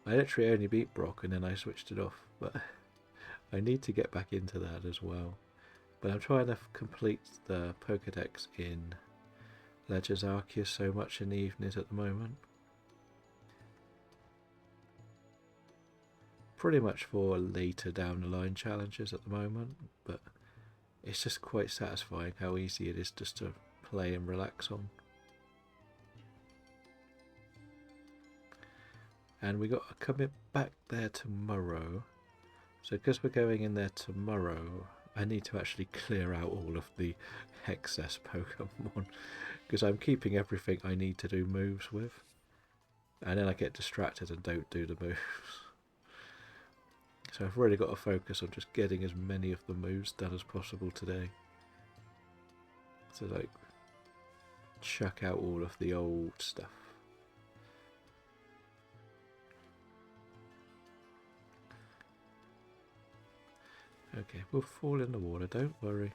I literally only beat Brock and then I switched it off, but I need to get back into that as well. But I'm trying to complete the Pokedex in Legends Arceus so much in the evenings at the moment. Pretty much for later down the line challenges at the moment, but it's just quite satisfying how easy it is just to play and relax on. And we got to commit back there tomorrow So because we're going in there tomorrow, I need to actually clear out all of the excess Pokemon because I'm keeping everything I need to do moves with, and then I get distracted and don't do the moves. So I've really got to focus on just getting as many of the moves done as possible today. So like chuck out all of the old stuff. Okay, we'll fall in the water, don't worry.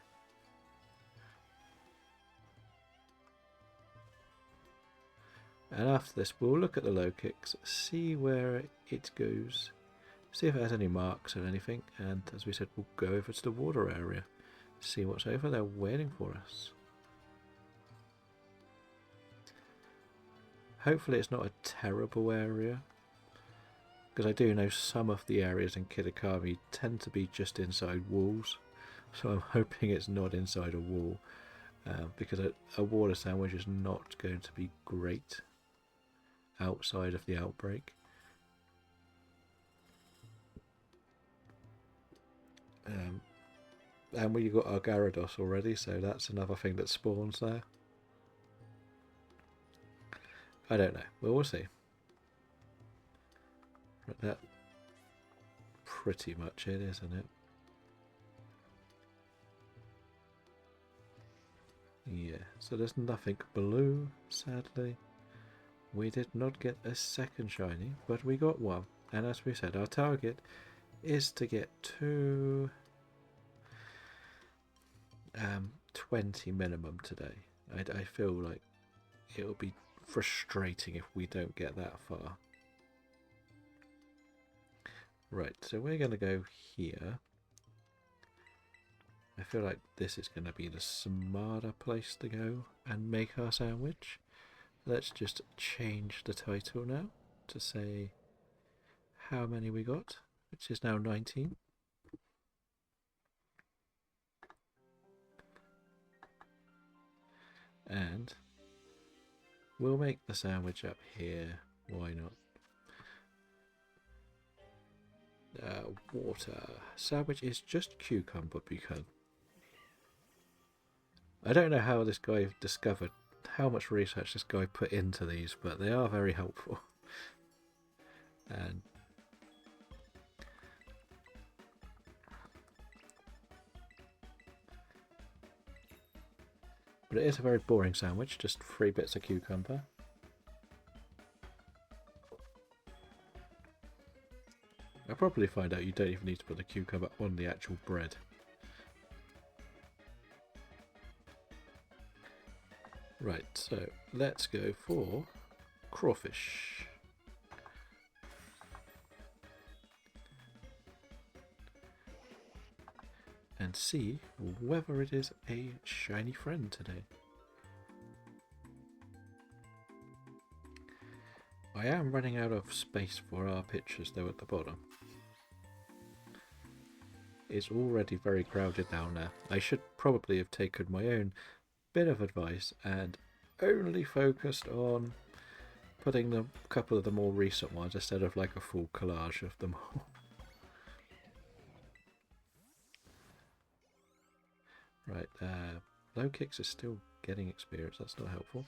And after this, we'll look at the low kicks, see where it goes, see if it has any marks or anything, and as we said, we'll go over to the water area, see what's over there waiting for us. Hopefully it's not a terrible area, because I do know some of the areas in Kitakami tend to be just inside walls, so I'm hoping it's not inside a wall, because a water sandwich is not going to be great outside of the outbreak. And we got our Gyarados already, so that's another thing that spawns there. I don't know. Well, we'll see. But that pretty much it, isn't it? Yeah, so there's nothing blue, sadly. We did not get a second shiny, but we got one. And as we said, our target is to get to 20 minimum today. I feel like it'll be frustrating if we don't get that far. Right, so we're going to go here. I feel like this is going to be the smarter place to go and make our sandwich. Let's just change the title now to say how many we got, which is now 19. And we'll make the sandwich up here. Why not? Water. Sandwich is just cucumber pecan. I don't know how this guy discovered how much research this guy put into these, but they are very helpful. And but it is a very boring sandwich, just 3 bits of cucumber. I'll probably find out you don't even need to put the cucumber on the actual bread. Right, so let's go for crawfish. And see whether it is a shiny friend today. I am running out of space for our pictures though at the bottom. It's already very crowded down there. I should probably have taken my own bit of advice and only focused on putting a couple of the more recent ones instead of like a full collage of them all. Right, low kicks is still getting experience, that's not helpful.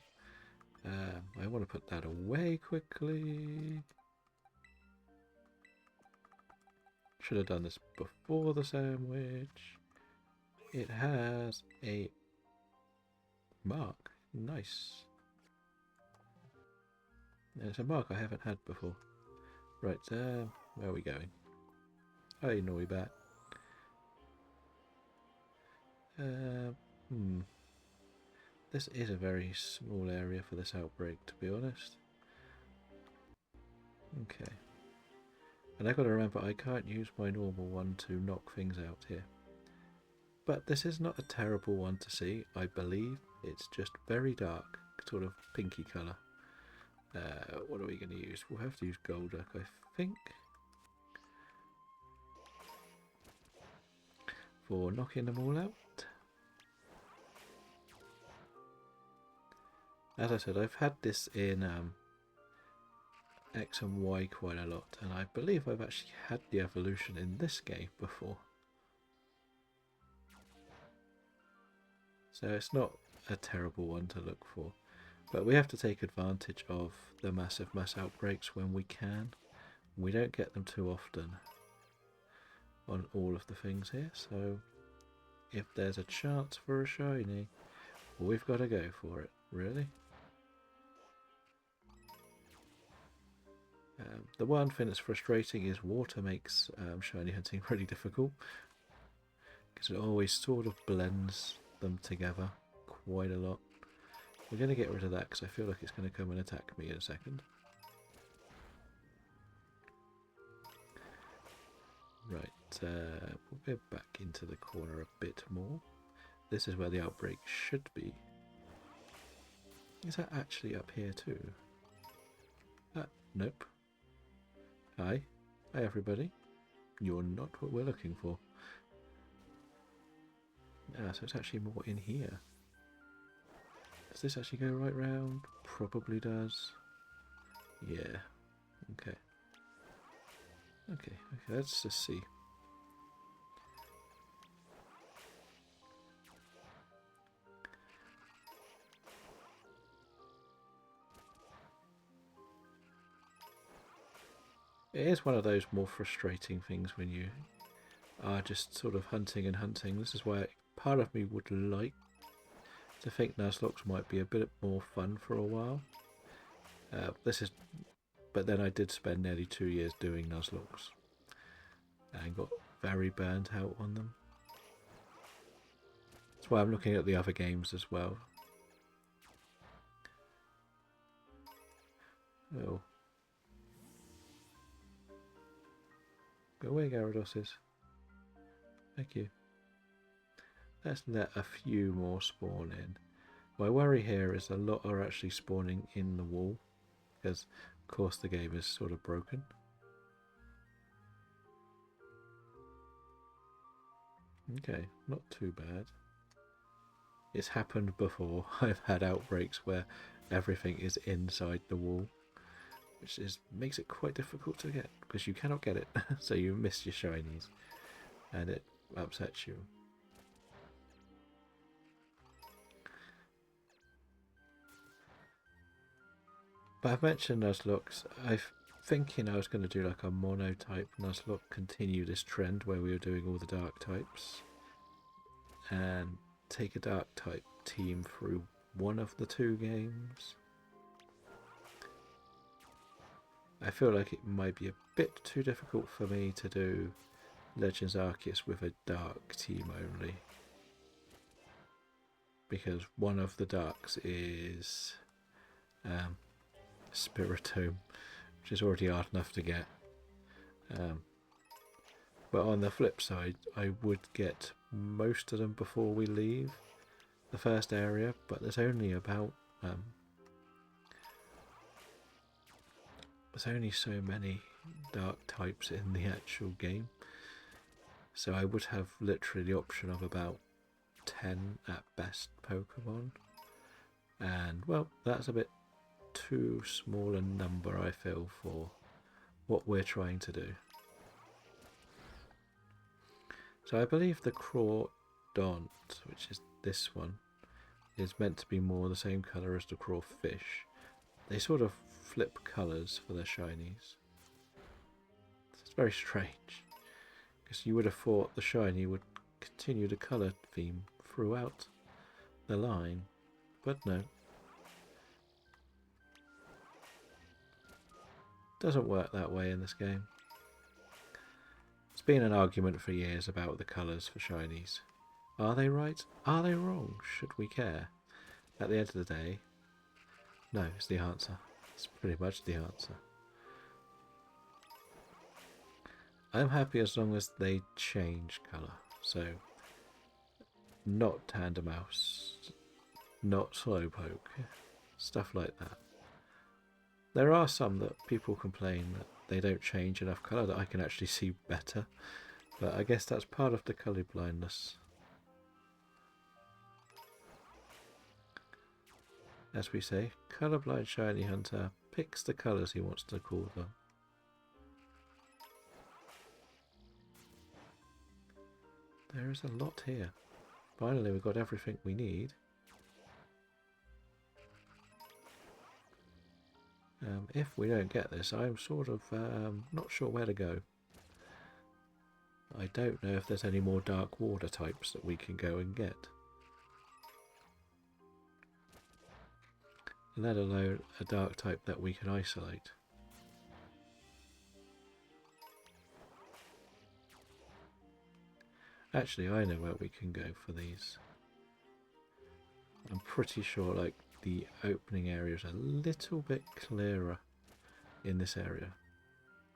I want to put that away quickly. Should have done this before the sandwich. It has a mark. Nice. It's a mark I haven't had before. Right, where are we going? Hey, Noibat. This is a very small area for this outbreak, to be honest. Okay. And I've got to remember I can't use my normal one to knock things out here. But this is not a terrible one to see, I believe. It's just very dark, sort of pinky colour. What are we going to use? We'll have to use Golduck, I think. For knocking them all out. As I said, I've had this in X and Y quite a lot, and I believe I've actually had the evolution in this game before. So it's not a terrible one to look for. But we have to take advantage of the massive mass outbreaks when we can. We don't get them too often on all of the things here, so if there's a chance for a shiny, we've got to go for it, really. The one thing that's frustrating is water makes shiny hunting really difficult, because it always sort of blends them together quite a lot. We're going to get rid of that because I feel like it's going to come and attack me in a second. Right, we'll go back into the corner a bit more. This is where the outbreak should be. Is that actually up here too? Nope. Hi. Hi everybody. You're not what we're looking for. Ah, so it's actually more in here. Does this actually go right round? Probably does. Yeah. Okay. Okay, let's just see. It is one of those more frustrating things when you are just sort of hunting and hunting. This is why part of me would like to think Nuzlocke might be a bit more fun for a while. But then I did spend nearly 2 years doing Nuzlocke and got very burnt out on them. That's why I'm looking at the other games as well. Oh. Go away, Gyarados. Thank you. Let's let a few more spawn in. My worry here is a lot are actually spawning in the wall, because of course the game is sort of broken. Okay, not too bad. It's happened before. I've had outbreaks where everything is inside the wall, which makes it quite difficult to get, because you cannot get it, so you miss your shinies, and it upsets you. But I've mentioned Nuzlocke. I'm thinking I was going to do like a mono type Nuzlocke, continue this trend where we were doing all the dark types, and take a dark type team through one of the 2 games. I feel like it might be a bit too difficult for me to do Legends Arceus with a dark team only, because one of the darks is Spiritomb, which is already hard enough to get. But on the flip side, I would get most of them before we leave the first area, but there's only about there's only so many dark types in the actual game, so I would have literally the option of about 10 at best Pokemon, and well, that's a bit too small a number, I feel, for what we're trying to do. So I believe the Crawdont, which is this one, is meant to be more the same colour as the Crawfish. They sort of flip colours for their shinies. It's very strange, because you would have thought the shiny would continue the colour theme throughout the line, but no. Doesn't work that way in this game. It's been an argument for years about the colours for shinies. Are they right? Are they wrong? Should we care? At the end of the day, no, it's the answer. It's pretty much the answer. I'm happy as long as they change colour. So, not Tandemaus, not Slowpoke, stuff like that. There are some that people complain that they don't change enough colour, that I can actually see better, but I guess that's part of the colour blindness. As we say, colourblind shiny hunter, picks the colours he wants to call them. There is a lot here. Finally, we've got everything we need. If we don't get this, I'm sort of not sure where to go. I don't know if there's any more dark water types that we can go and get. Let alone a dark type that we can isolate. Actually, I know where we can go for these. I'm pretty sure like the opening area is a little bit clearer in this area.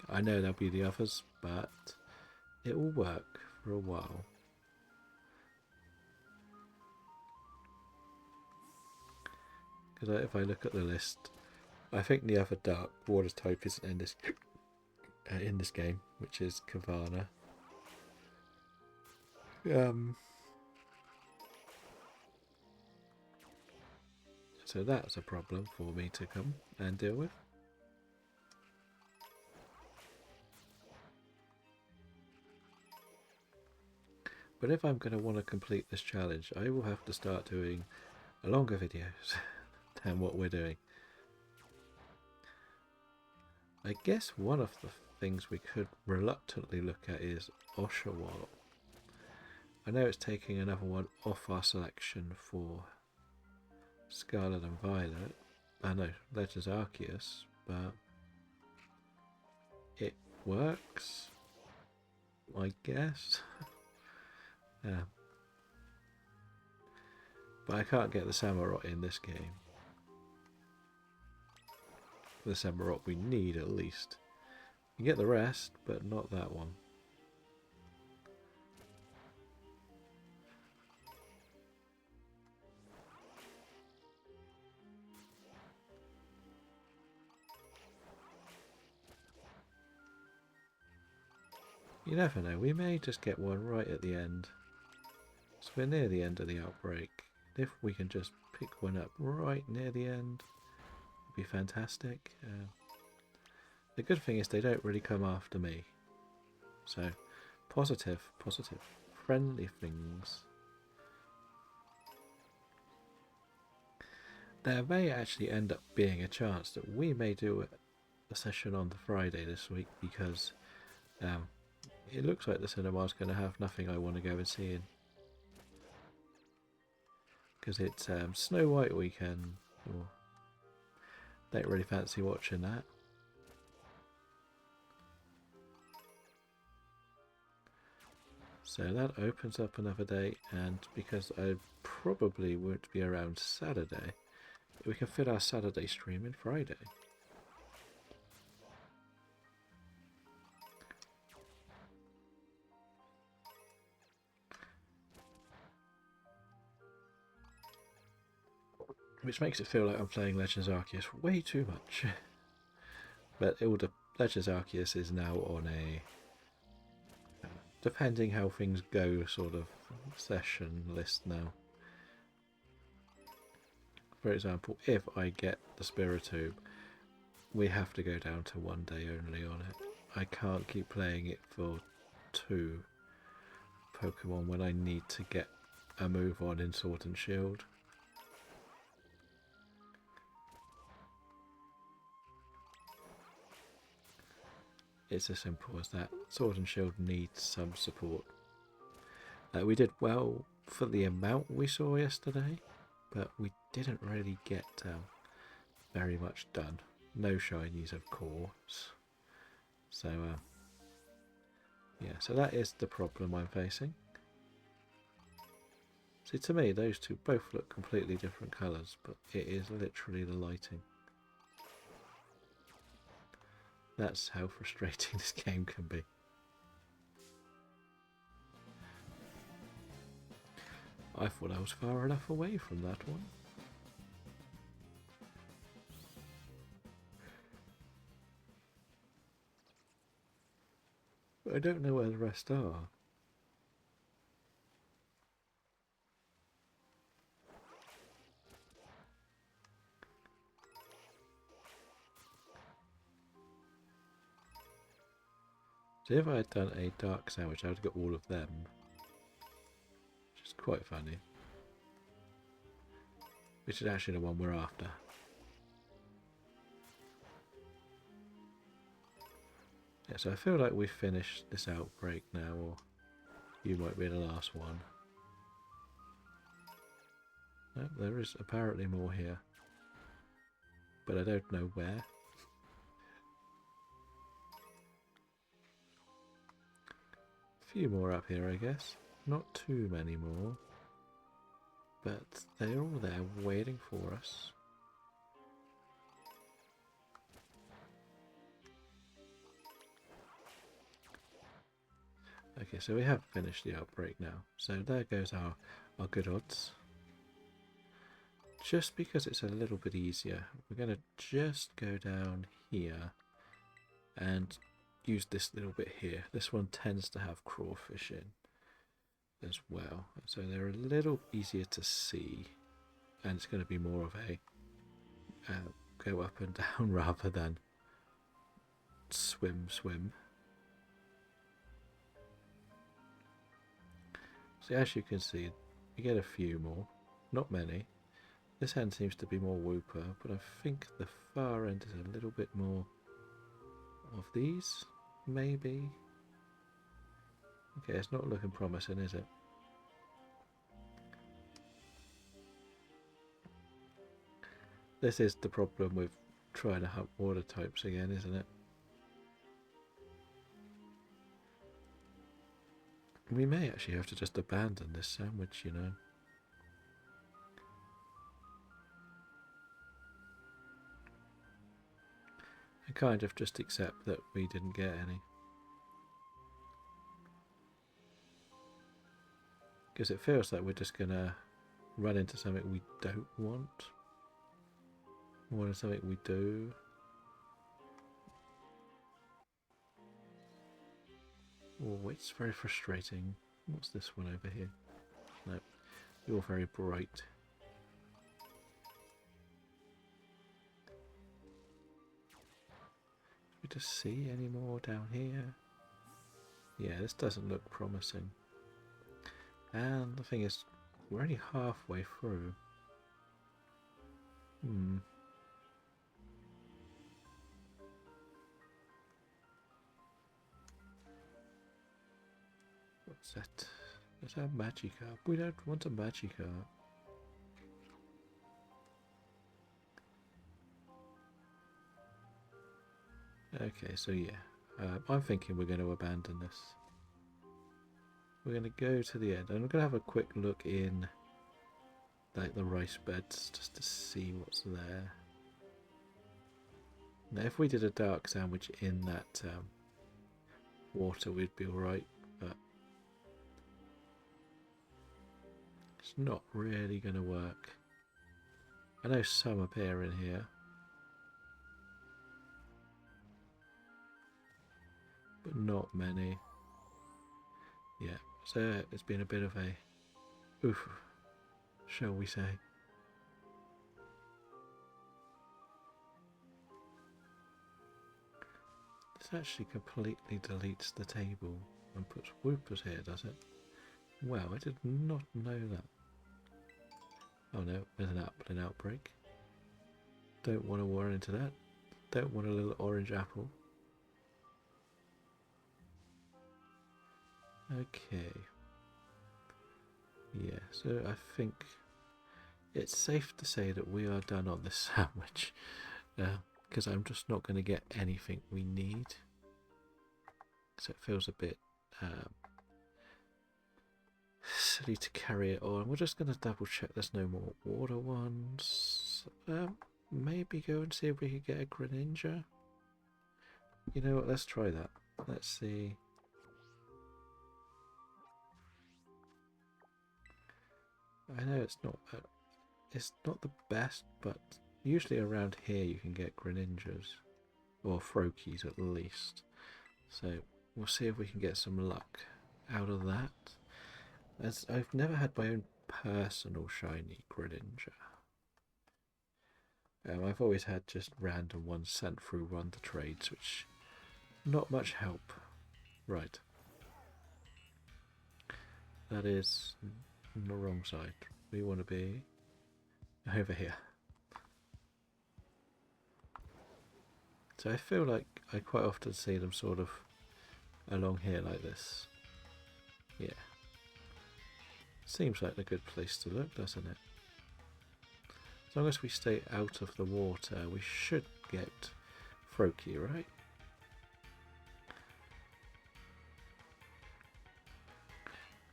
I know there'll be the others, but it will work for a while. Because if I look at the list, I think the other dark water type isn't in this game, which is Kavana. So that's a problem for me to come and deal with. But if I'm going to want to complete this challenge, I will have to start doing longer videos than what we're doing. I guess one of the things we could reluctantly look at is Oshawott. I know it's taking another one off our selection for Scarlet and Violet. I know, Legends Arceus, but it works, I guess. Yeah. But I can't get the Samurott in this game. The Samurott we need at least. You get the rest, but not that one. You never know, we may just get one right at the end. So we're near the end of the outbreak. If we can just pick one up right near the end, it'd be fantastic. The good thing is they don't really come after me. So, positive, friendly things. There may actually end up being a chance that we may do a session on the Friday this week because it looks like the cinema's going to have nothing I want to go and see in. Because it's Snow White weekend. Or don't really fancy watching that. So that opens up another day, and because I probably won't be around Saturday, we can fit our Saturday stream in Friday. Which makes it feel like I'm playing Legends Arceus way too much. But Legends Arceus is now on a, depending how things go, sort of session list now. For example, if I get the Spiritomb, we have to go down to 1 day only on it. I can't keep playing it for 2 Pokemon when I need to get a move on in Sword and Shield. It's as simple as that. Sword and Shield needs some support. We did well for the amount we saw yesterday, but we didn't really get very much done. No shinies, of course. So, yeah, so that is the problem I'm facing. See, to me, those two both look completely different colours, but it is literally the lighting. That's how frustrating this game can be. I thought I was far enough away from that one. But I don't know where the rest are. So if I had done a dark sandwich, I would have got all of them. Which is quite funny. Which is actually the one we're after. Yeah, so I feel like we've finished this outbreak now, or you might be the last one. No, there is apparently more here. But I don't know where. A few more up here, I guess. Not too many more. But they're all there waiting for us. Okay, so we have finished the outbreak now. So there goes our good odds. Just because it's a little bit easier, we're going to just go down here and use this little bit here. This one tends to have crawfish in as well. So they're a little easier to see. And it's going to be more of a go up and down rather than swim. So as you can see, you get a few more, not many. This end seems to be more whooper, but I think the far end is a little bit more of these, maybe. Okay, it's not looking promising, is it? This is the problem with trying to hunt water types again, isn't it? We may actually have to just abandon this sandwich, you know. And kind of just accept that we didn't get any. Because it feels like we're just going to run into something we don't want. More than something we do. Oh, it's very frustrating. What's this one over here? No, you're very bright. Do we just see any more down here? Yeah, this doesn't look promising. And the thing is, we're only halfway through. What's that? Is that a Magikarp? We don't want a Magikarp. Okay, so yeah. I'm thinking we're going to abandon this. We're going to go to the end. And I'm going to have a quick look in like the rice beds just to see what's there. Now, if we did a dark sandwich in that water, we'd be alright, but it's not really going to work. I know some appear in here, but not many. Yeah, so it's been a bit of a oof, shall we say. This actually completely deletes the table and puts whoopers here, does it? Wow, I did not know that. Oh no, there's an outbreak. Don't want to run into that. Don't want a little orange apple. Okay. Yeah, so I think it's safe to say that we are done on this sandwich. Because I'm just not going to get anything we need. So it feels a bit silly to carry it on. We're just going to double check there's no more water ones. Maybe go and see if we can get a Greninja. You know what, let's try that. Let's see. I know it's not the best, but usually around here you can get Greninjas. Or Froakies at least. So we'll see if we can get some luck out of that. As I've never had my own personal shiny Greninja. I've always had just random ones sent through Run the Trades, which not much help. Right. That is on the wrong side. We want to be over here. So I feel like I quite often see them sort of along here like this. Yeah. Seems like a good place to look, doesn't it? As long as we stay out of the water, we should get Froakie, right?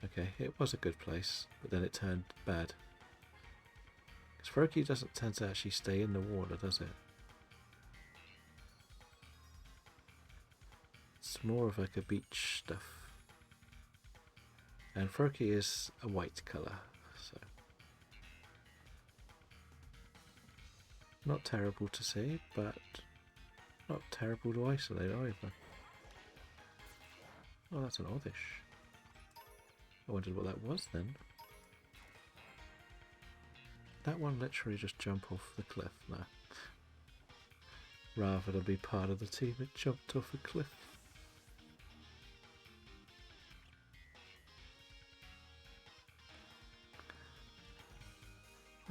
Okay, it was a good place, but then it turned bad. Because Froakie doesn't tend to actually stay in the water, does it? It's more of like a beach stuff. And Froakie is a white colour, so not terrible to see, but not terrible to isolate either. Oh, that's an Oddish. I wondered what that was then. That one literally just jumped off the cliff now. Rather than be part of the team that jumped off a cliff.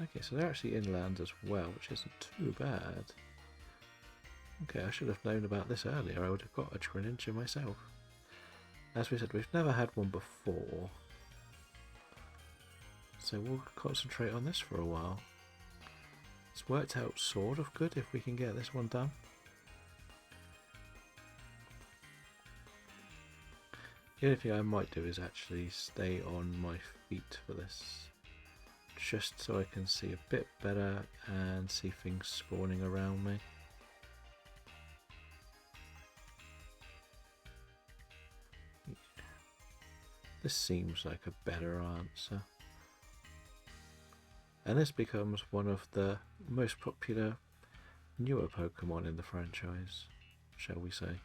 Okay, so they're actually inland as well, which isn't too bad. Okay, I should have known about this earlier. I would have got a Greninja myself. As we said, we've never had one before. So we'll concentrate on this for a while. It's worked out sort of good if we can get this one done. The only thing I might do is actually stay on my feet for this. Just so I can see a bit better and see things spawning around me. This seems like a better answer. And this becomes one of the most popular newer Pokemon in the franchise, shall we say.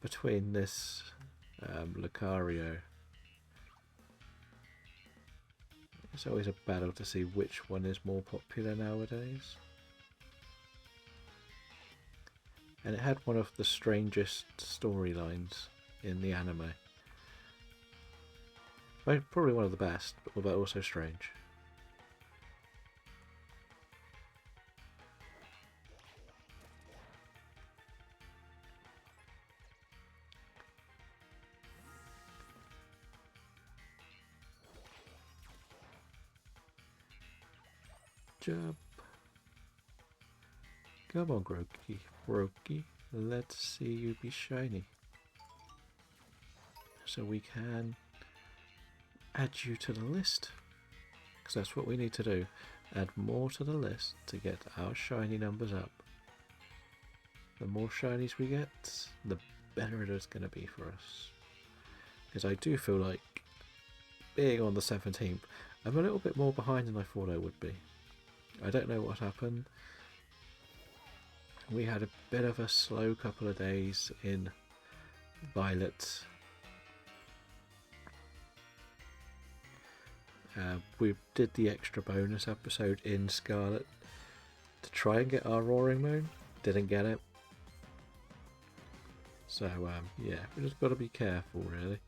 Between this Lucario, it's always a battle to see which one is more popular nowadays. And it had one of the strangest storylines in the anime. Probably one of the best, but also strange. Jump. Come on, Froakie. Let's see you be shiny. So we can add you to the list, because that's what we need to do. Add more to the list to get our shiny numbers up. The more shinies we get, the better it is going to be for us. Because I do feel like, being on the 17th, I'm a little bit more behind than I thought I would be. I don't know what happened. We had a bit of a slow couple of days in Violet. We did the extra bonus episode in Scarlet to try and get our Roaring Moon. Didn't get it. So yeah, we just got to be careful really.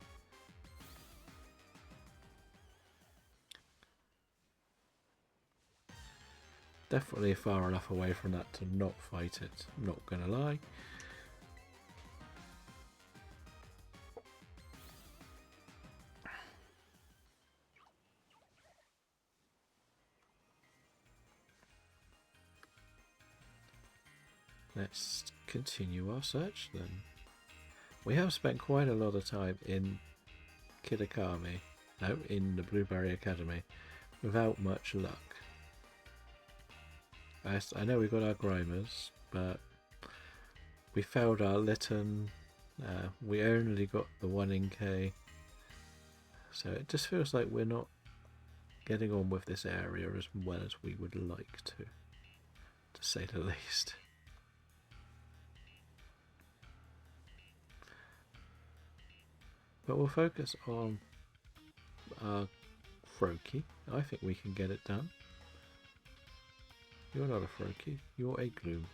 Definitely far enough away from that to not fight it, not gonna lie. Let's continue our search then. We have spent quite a lot of time in Kitakami, no, in the Blueberry Academy, without much luck. I know we got our Grimers, but we failed our Litten. We only got the 1 in K. So it just feels like we're not getting on with this area as well as we would like to say the least. But we'll focus on our Froakie. I think we can get it done. You're not a Froakie, you're a Gloom.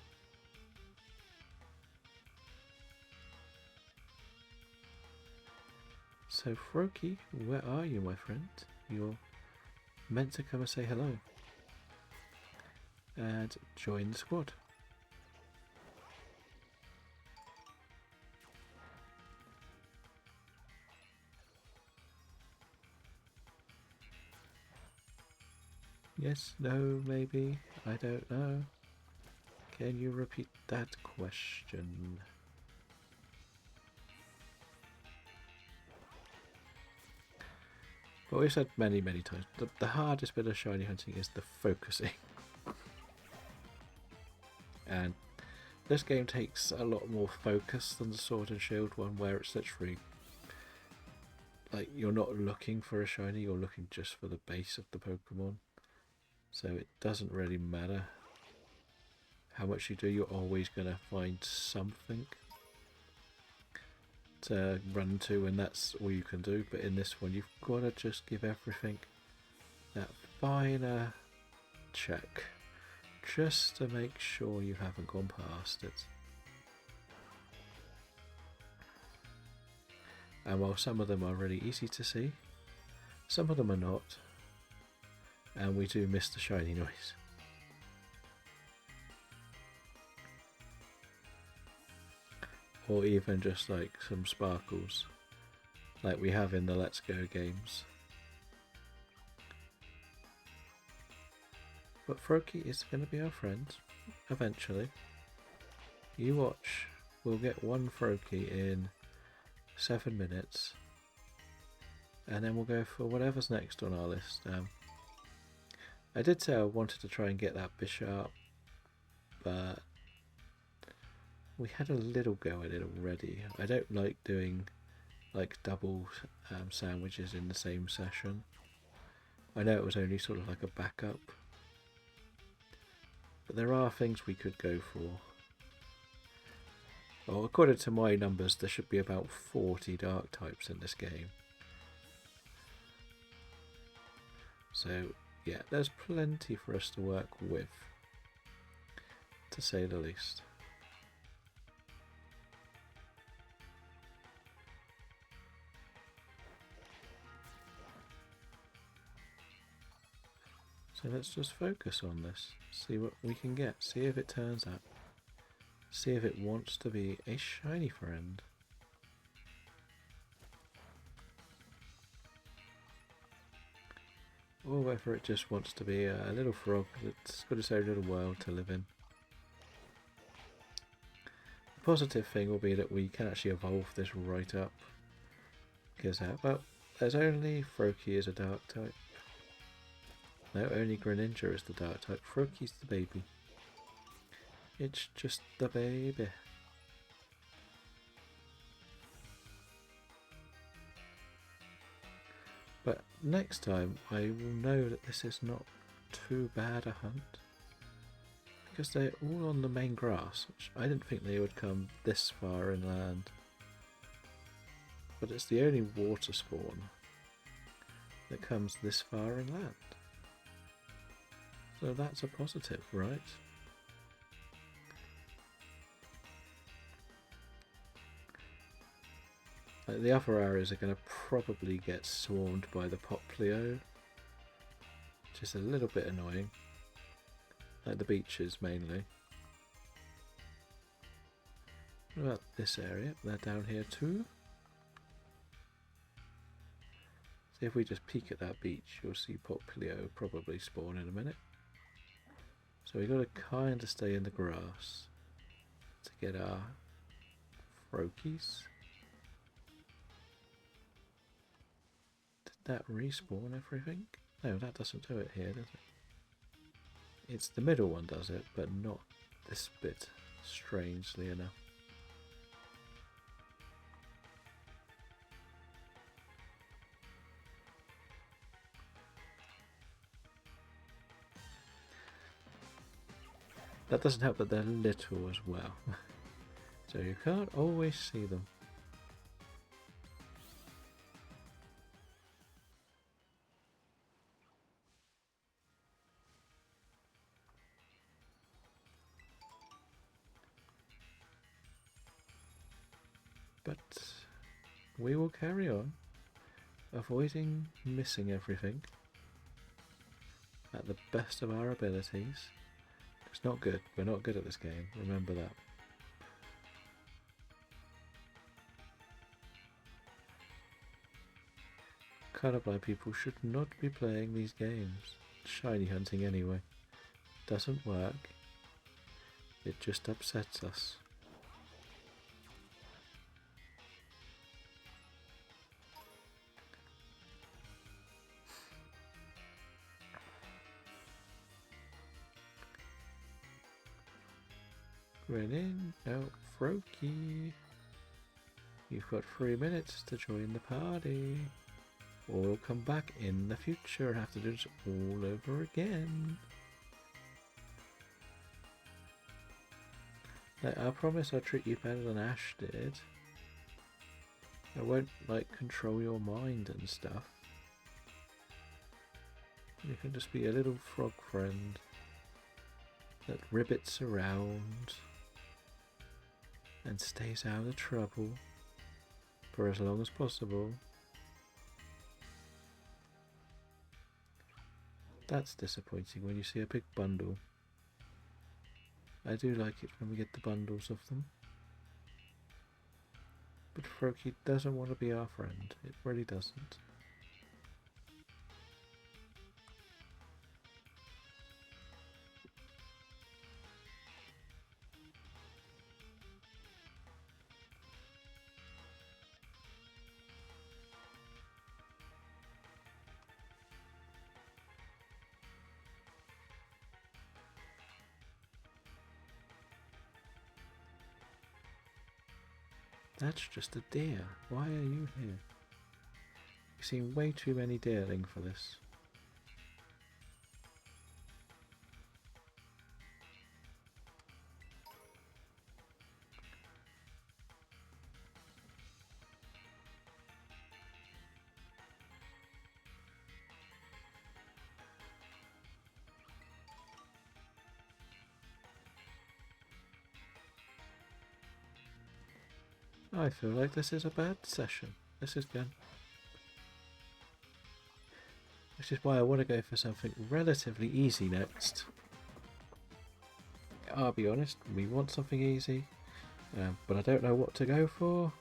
So Froakie, where are you, my friend? You're meant to come and say hello. And join the squad. Yes, no, maybe, I don't know. Can you repeat that question? But we've said many, many times, the hardest bit of shiny hunting is the focusing. And this game takes a lot more focus than the Sword and Shield one, where it's literally like you're not looking for a shiny, you're looking just for the base of the Pokemon. So it doesn't really matter how much you do, you're always going to find something to run to, and that's all you can do. But in this one, you've got to just give everything that finer check, just to make sure you haven't gone past it. And while some of them are really easy to see, some of them are not, and we do miss the shiny noise. Or even just like some sparkles, like we have in the Let's Go games. But Froakie is going to be our friend, eventually. You watch, we'll get one Froakie in 7 minutes, and then we'll go for whatever's next on our list. I did say I wanted to try and get that Bishop, but we had a little go at it already. I don't like doing like double sandwiches in the same session. I know it was only sort of like a backup, but there are things we could go for. Well, according to my numbers, there should be about 40 dark types in this game. So yeah, there's plenty for us to work with, to say the least. So let's just focus on this, see what we can get, see if it turns up, see if it wants to be a shiny friend. Or whether it just wants to be a little frog that's got its own little world to live in. The positive thing will be that we can actually evolve this right up, because well, there's only Froakie as a dark type. No, only Greninja is the dark type. Froakie's the baby. It's just the baby. But next time I will know that this is not too bad a hunt, because they're all on the main grass, which I didn't think they would come this far inland. But it's the only water spawn that comes this far inland. So that's a positive, right? Like the upper areas are going to probably get swarmed by the Poplio, which is a little bit annoying. Like the beaches mainly. What about this area? They're down here too. See, if we just peek at that beach, you'll see Poplio probably spawn in a minute. So we've got to kind of stay in the grass to get our Froakies. Did that respawn everything? No, that doesn't do it here, does it? It's the middle one does it, but not this bit, strangely enough. That doesn't help that they're little as well, so you can't always see them. But we will carry on. avoiding missing everything at the best of our abilities. It's not good. We're not good at this game. Remember that. Colorblind people should not be playing these games. Shiny hunting anyway. Doesn't work. It just upsets us. Grin no, Froakie. You've got 3 minutes to join the party. Or we'll come back in the future and have to do this all over again. Like, I promise I'll treat you better than Ash did. I won't, like, control your mind and stuff. You can just be a little frog friend that ribbits around and stays out of trouble for as long as possible. That's disappointing when you see a big bundle. I do like it when we get the bundles of them. But Froakie doesn't want to be our friend. It really doesn't. That's just a deer. Why are you here? You've seen way too many deerling for this. I feel like this is a bad session. This is good. Which is why I want to go for something relatively easy next. I'll be honest, we want something easy, but I don't know what to go for.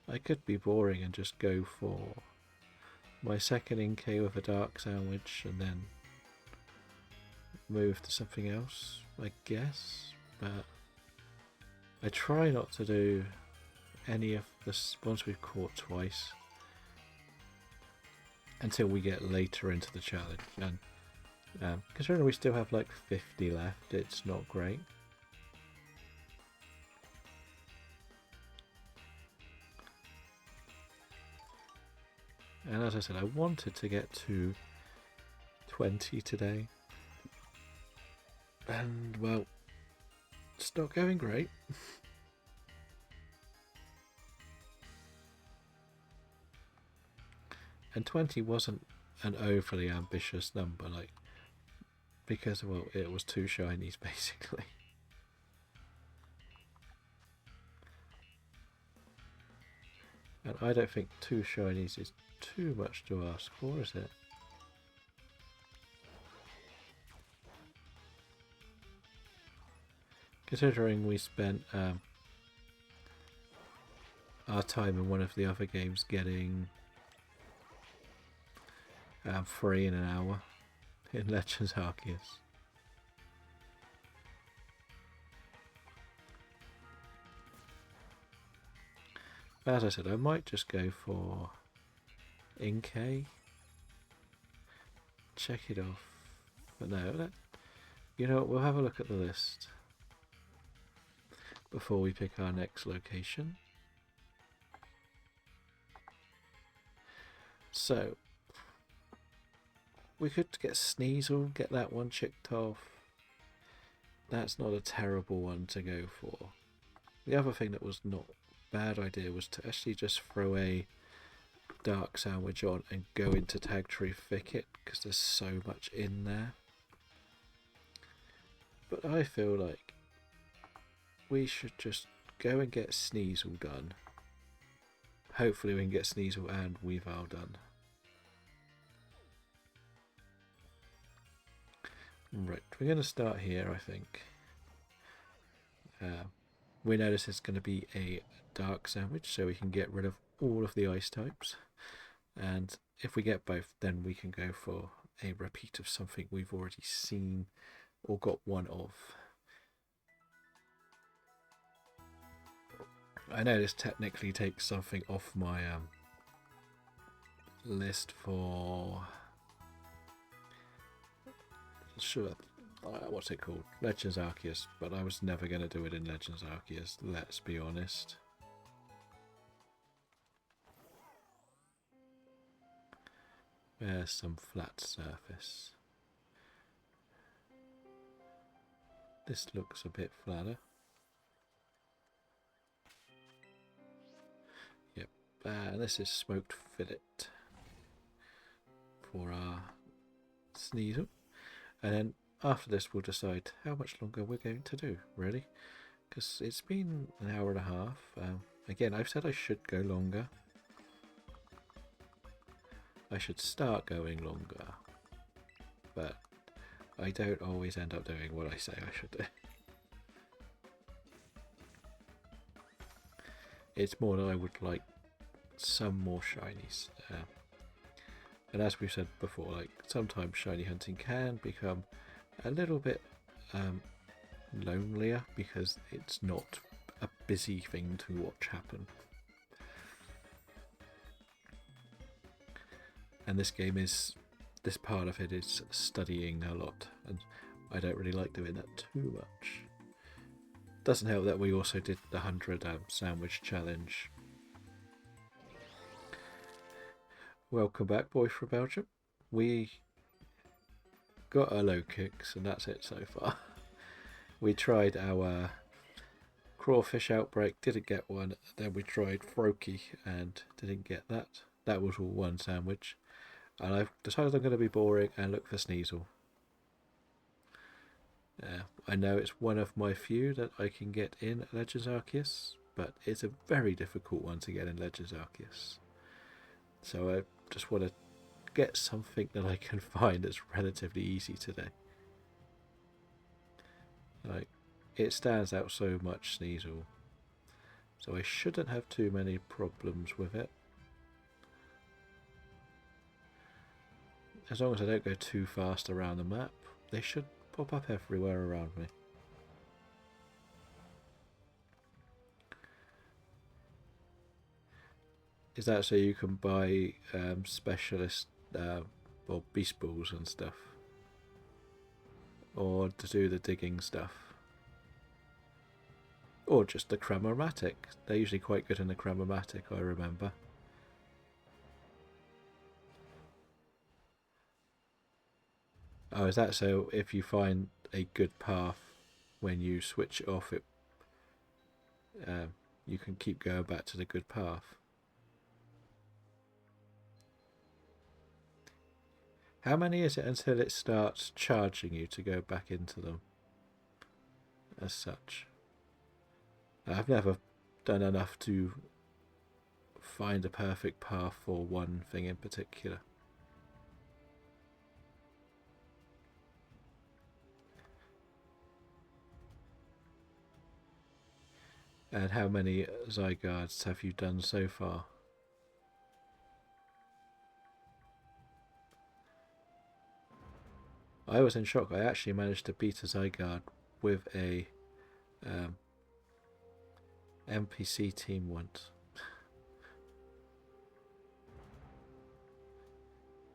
I could be boring and just go for my second Inkay with a dark sandwich and then move to something else, I guess, but I try not to do any of the ones we've caught twice until we get later into the challenge, and considering we still have like 50 left, it's not great. And as I said, I wanted to get to 20 today. And, well, it's not going great. And 20 wasn't an overly ambitious number, like, because, well, it was 2 shinies, basically. And I don't think 2 shinies is too much to ask for, is it? Considering we spent our time in one of the other games getting 3 in an hour in Legends Arceus. As I said, I might just go for Inkay. Check it off. But no, you know what, we'll have a look at the list before we pick our next location. So, we could get Sneasel, get that one checked off. That's not a terrible one to go for. The other thing that was not a bad idea was to actually just throw a dark sandwich on and go into Tag Tree Thicket, because there's so much in there. But I feel like we should just go and get Sneasel done. Hopefully we can get Sneasel and Weavile done. Right, we're going to start here, I think. We know this is going to be a dark sandwich, so we can get rid of all of the ice types. And if we get both, then we can go for a repeat of something we've already seen or got one of. I know this technically takes something off my list for... Sure, what's it called? Legends Arceus, but I was never going to do it in Legends Arceus, let's be honest. There's some flat surface. This looks a bit flatter. Yep, this is smoked fillet for our Sneasel. And then after this we'll decide how much longer we're going to do, really. Because it's been an hour and a half. Again, I've said I should go longer. I should start going longer. But I don't always end up doing what I say I should do. It's more that I would like some more shinies. And as we've said before, like sometimes shiny hunting can become a little bit lonelier because it's not a busy thing to watch happen. And this game is, this part of it is studying a lot, and I don't really like doing that too much. Doesn't help that we also did the 100 sandwich challenge. Welcome back, boy from Belgium. We got our low kicks, and that's it so far. We tried our crawfish outbreak, didn't get one. Then we tried Froakie and didn't get that. That was all one sandwich. And I've decided I'm going to be boring and look for Sneasel. I know it's one of my few that I can get in Legends Arceus, but it's a very difficult one to get in Legends Arceus. So I just want to get something that I can find that's relatively easy today. Like, it stands out so much, Sneasel, so I shouldn't have too many problems with it. As long as I don't go too fast around the map, they should pop up everywhere around me. Is that so you can buy specialist or beast balls and stuff? Or to do the digging stuff? Or just the Cramomatic. They're usually quite good in the Cramomatic, I remember. Oh, is that so if you find a good path when you switch it off, it you can keep going back to the good path? How many is it until it starts charging you to go back into them as such? I've never done enough to find a perfect path for one thing in particular. And how many Zygardes have you done so far? I was in shock. I actually managed to beat a Zygarde with a NPC team once.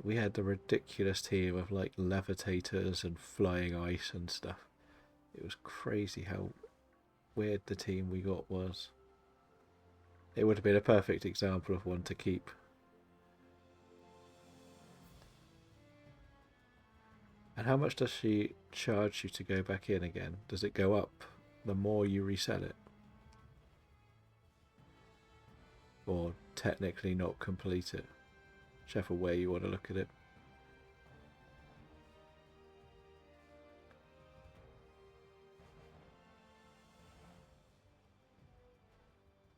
We had the ridiculous team of like levitators and flying ice and stuff. It was crazy how weird the team we got was. It would have been a perfect example of one to keep. And how much does she charge you to go back in again? Does it go up the more you resell it? Or technically not complete it? Whichever way you want to look at it.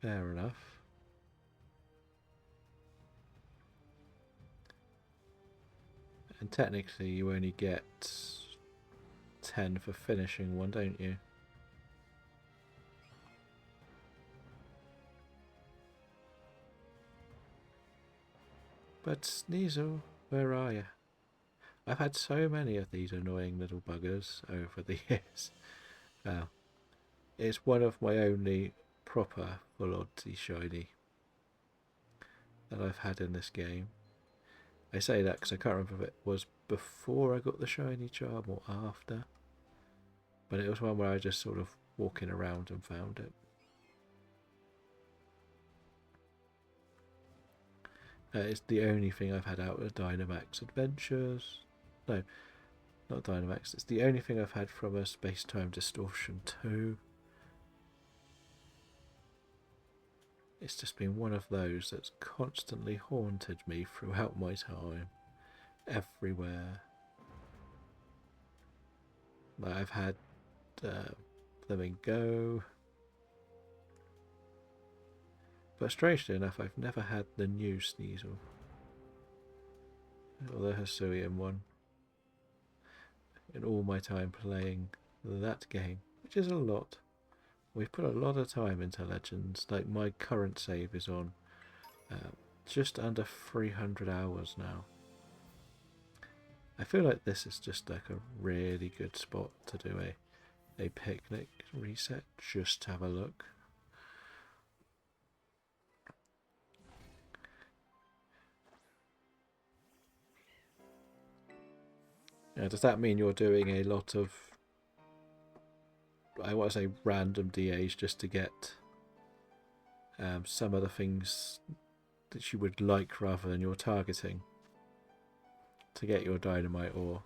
Fair enough. And technically you only get 10 for finishing one, don't you? But Sneasel, where are you? I've had so many of these annoying little buggers over the years. It's one of my only proper full oddity shiny that I've had in this game. I say that because I can't remember if it was before I got the shiny charm or after. But it was one where I just sort of walking around and found it. It's the only thing I've had out of Dynamax Adventures. No, not Dynamax. It's the only thing I've had from a Space-Time Distortion 2. It's just been one of those that's constantly haunted me throughout my time. Everywhere. I've had Flamingo. But strangely enough, I've never had the new Sneasel. Or the Hisuian one. In all my time playing that game, which is a lot. We've put a lot of time into Legends. Like my current save is on just under 300 hours now. I feel like this is just like a really good spot to do a picnic reset. Just have a look. Now, does that mean you're doing a lot of, I want to say, random DAs just to get some of the things that you would like rather than you're targeting to get your dynamite ore?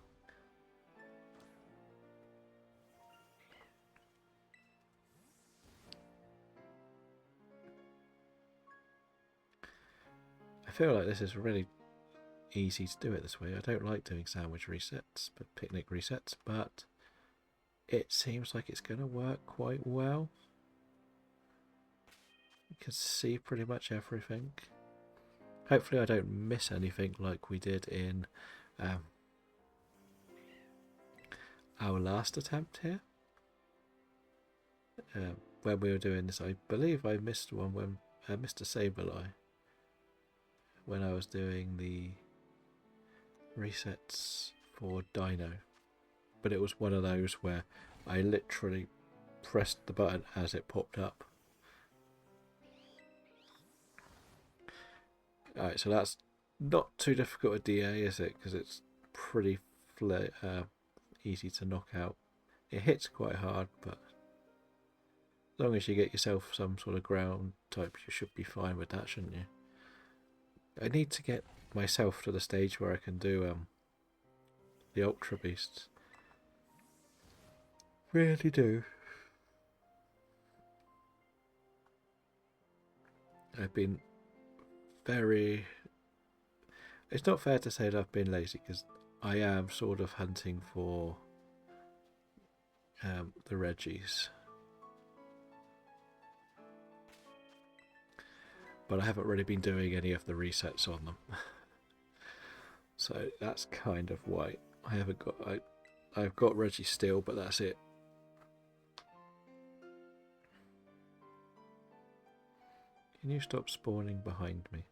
I feel like this is really easy to do it this way. I don't like doing sandwich resets, but picnic resets, but it seems like it's going to work quite well. You can see pretty much everything. Hopefully I don't miss anything like we did in our last attempt here. When we were doing this, I believe I missed one when I missed a Sableye when I was doing the resets for Dino. But it was one of those where I literally pressed the button as it popped up. Alright, so that's not too difficult a DA, is it? Because it's pretty easy to knock out. It hits quite hard, but as long as you get yourself some sort of ground type, you should be fine with that, shouldn't you? I need to get myself to the stage where I can do the Ultra Beasts. Really do. I've been very... It's not fair to say that I've been lazy, because I am sort of hunting for the Reggies. But I haven't really been doing any of the resets on them. So that's kind of why I haven't got... I've got Reggie still, but that's it. Can you stop spawning behind me?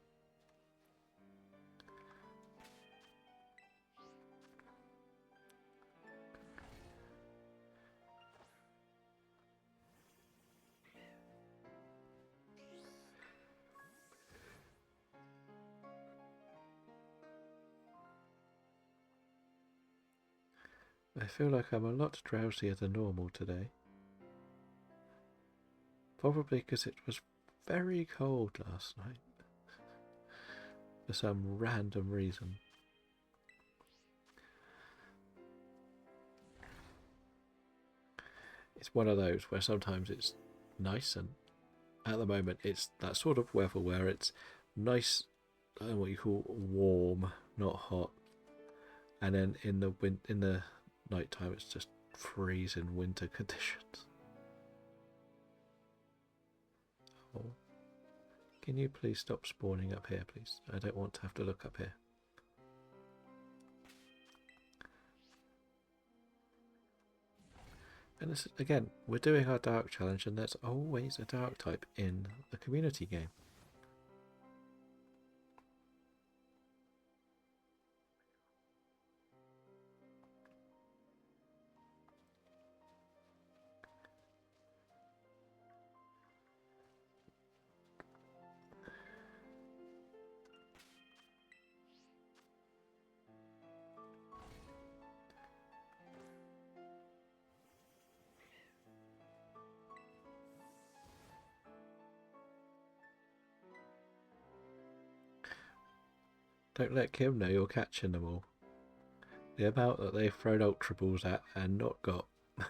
I feel like I'm a lot drowsier than normal today. Probably because it was very cold last night. For some random reason. It's one of those where sometimes it's nice, and at the moment it's that sort of weather where it's nice, I don't know what you call warm, not hot. And then in the night time it's just freezing winter conditions. Oh, Can you please stop spawning up here, please? I don't want to have to look up here. And this, again, we're doing our dark challenge, and there's always a dark type in the community game. Don't let Kim know you're catching them all. The amount that they've thrown Ultra Balls at and not got. Oh,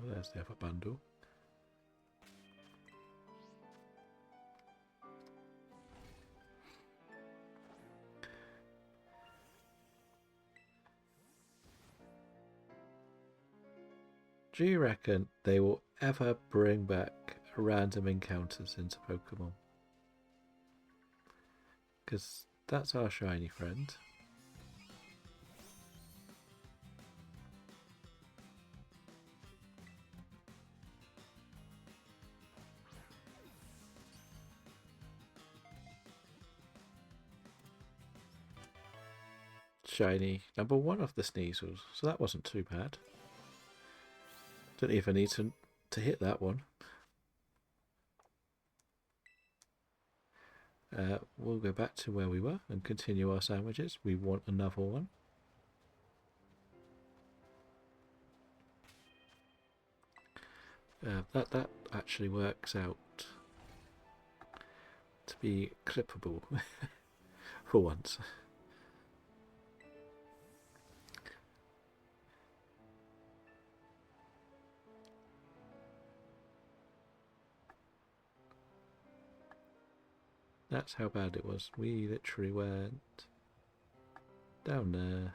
there's the other bundle. Do you reckon they will ever bring back random encounters into Pokemon? Because that's our shiny friend. Shiny number 1 of the Sneasels, so that wasn't too bad. Didn't even need to hit that one. We'll go back to where we were and continue our sandwiches. We want another one. That actually works out to be clippable for once. That's how bad it was. We literally went down there.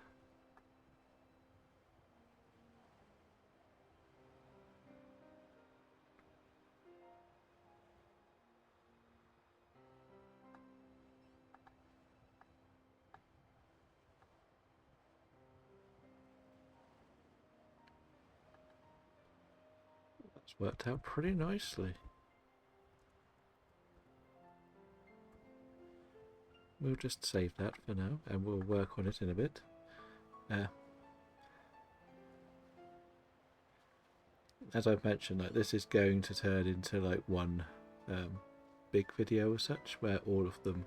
That's worked out pretty nicely. We'll just save that for now, and we'll work on it in a bit. As I've mentioned, like, this is going to turn into like one big video or such, where all of them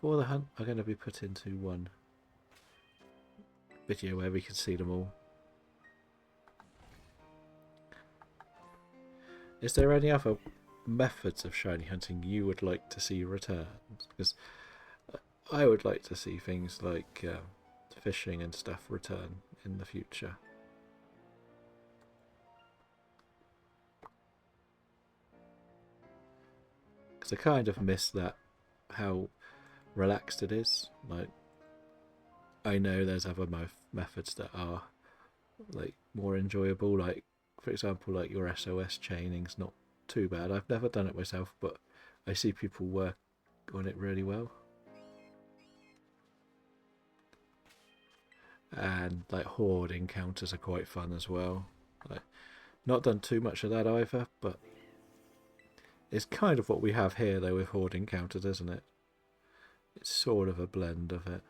for the hunt are going to be put into one video where we can see them all. Is there any other methods of shiny hunting you would like to see return? Because I would like to see things like fishing and stuff return in the future. Because I kind of miss that, how relaxed it is. Like, I know there's other methods that are like more enjoyable. Like, for example, like your SOS chaining's not too bad. I've never done it myself, but I see people work on it really well. And like horde encounters are quite fun as well. Like, not done too much of that either, but it's kind of what we have here though with horde encounters, isn't it? It's sort of a blend of it.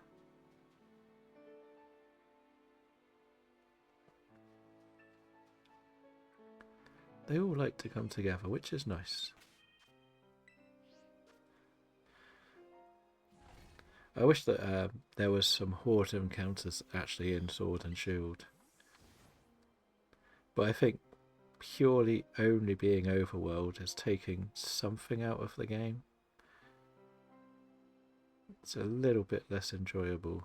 They all like to come together, which is nice. I wish that there was some horde encounters actually in Sword and Shield. But I think purely only being overworld is taking something out of the game. It's a little bit less enjoyable.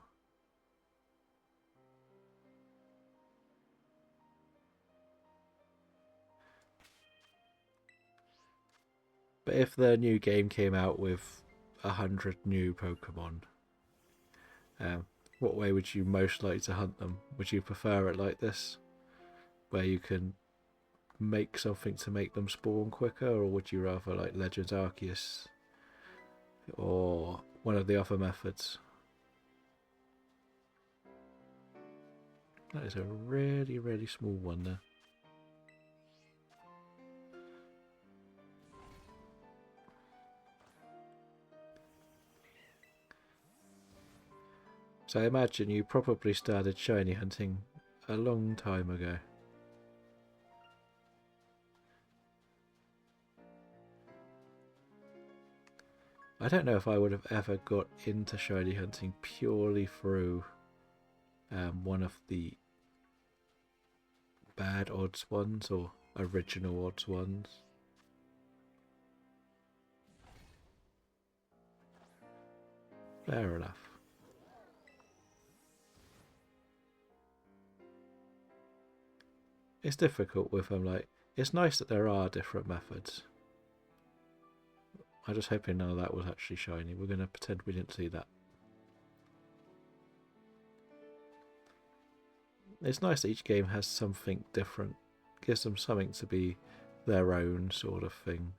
But if the new game came out with 100 new Pokemon, what way would you most like to hunt them? Would you prefer it like this, where you can make something to make them spawn quicker, or would you rather like Legends Arceus or one of the other methods? That is a really, really small one there. So I imagine you probably started shiny hunting a long time ago. I don't know if I would have ever got into shiny hunting purely through one of the bad odds ones or original odds ones. Fair enough. It's difficult with them, like, it's nice that there are different methods. I'm just hoping none of that was actually shiny. We're going to pretend we didn't see that. It's nice that each game has something different. Gives them something to be their own sort of thing.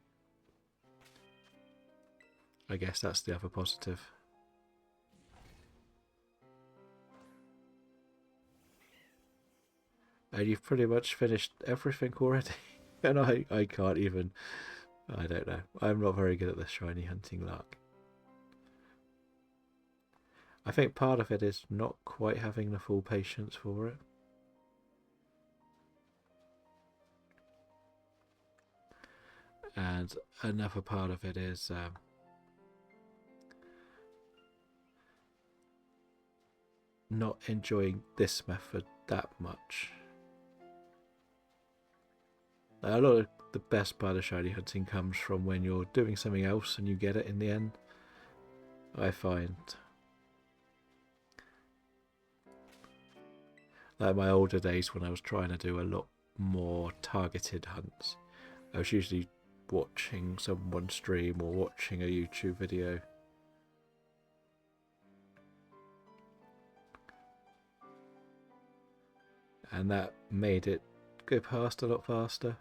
I guess that's the other positive. And you've pretty much finished everything already. And I can't even... I don't know. I'm not very good at the shiny hunting lark. I think part of it is not quite having the full patience for it. And another part of it is not enjoying this method that much. A lot of the best part of shiny hunting comes from when you're doing something else and you get it in the end. I find, like my older days when I was trying to do a lot more targeted hunts, I was usually watching someone stream or watching a YouTube video. And that made it go past a lot faster.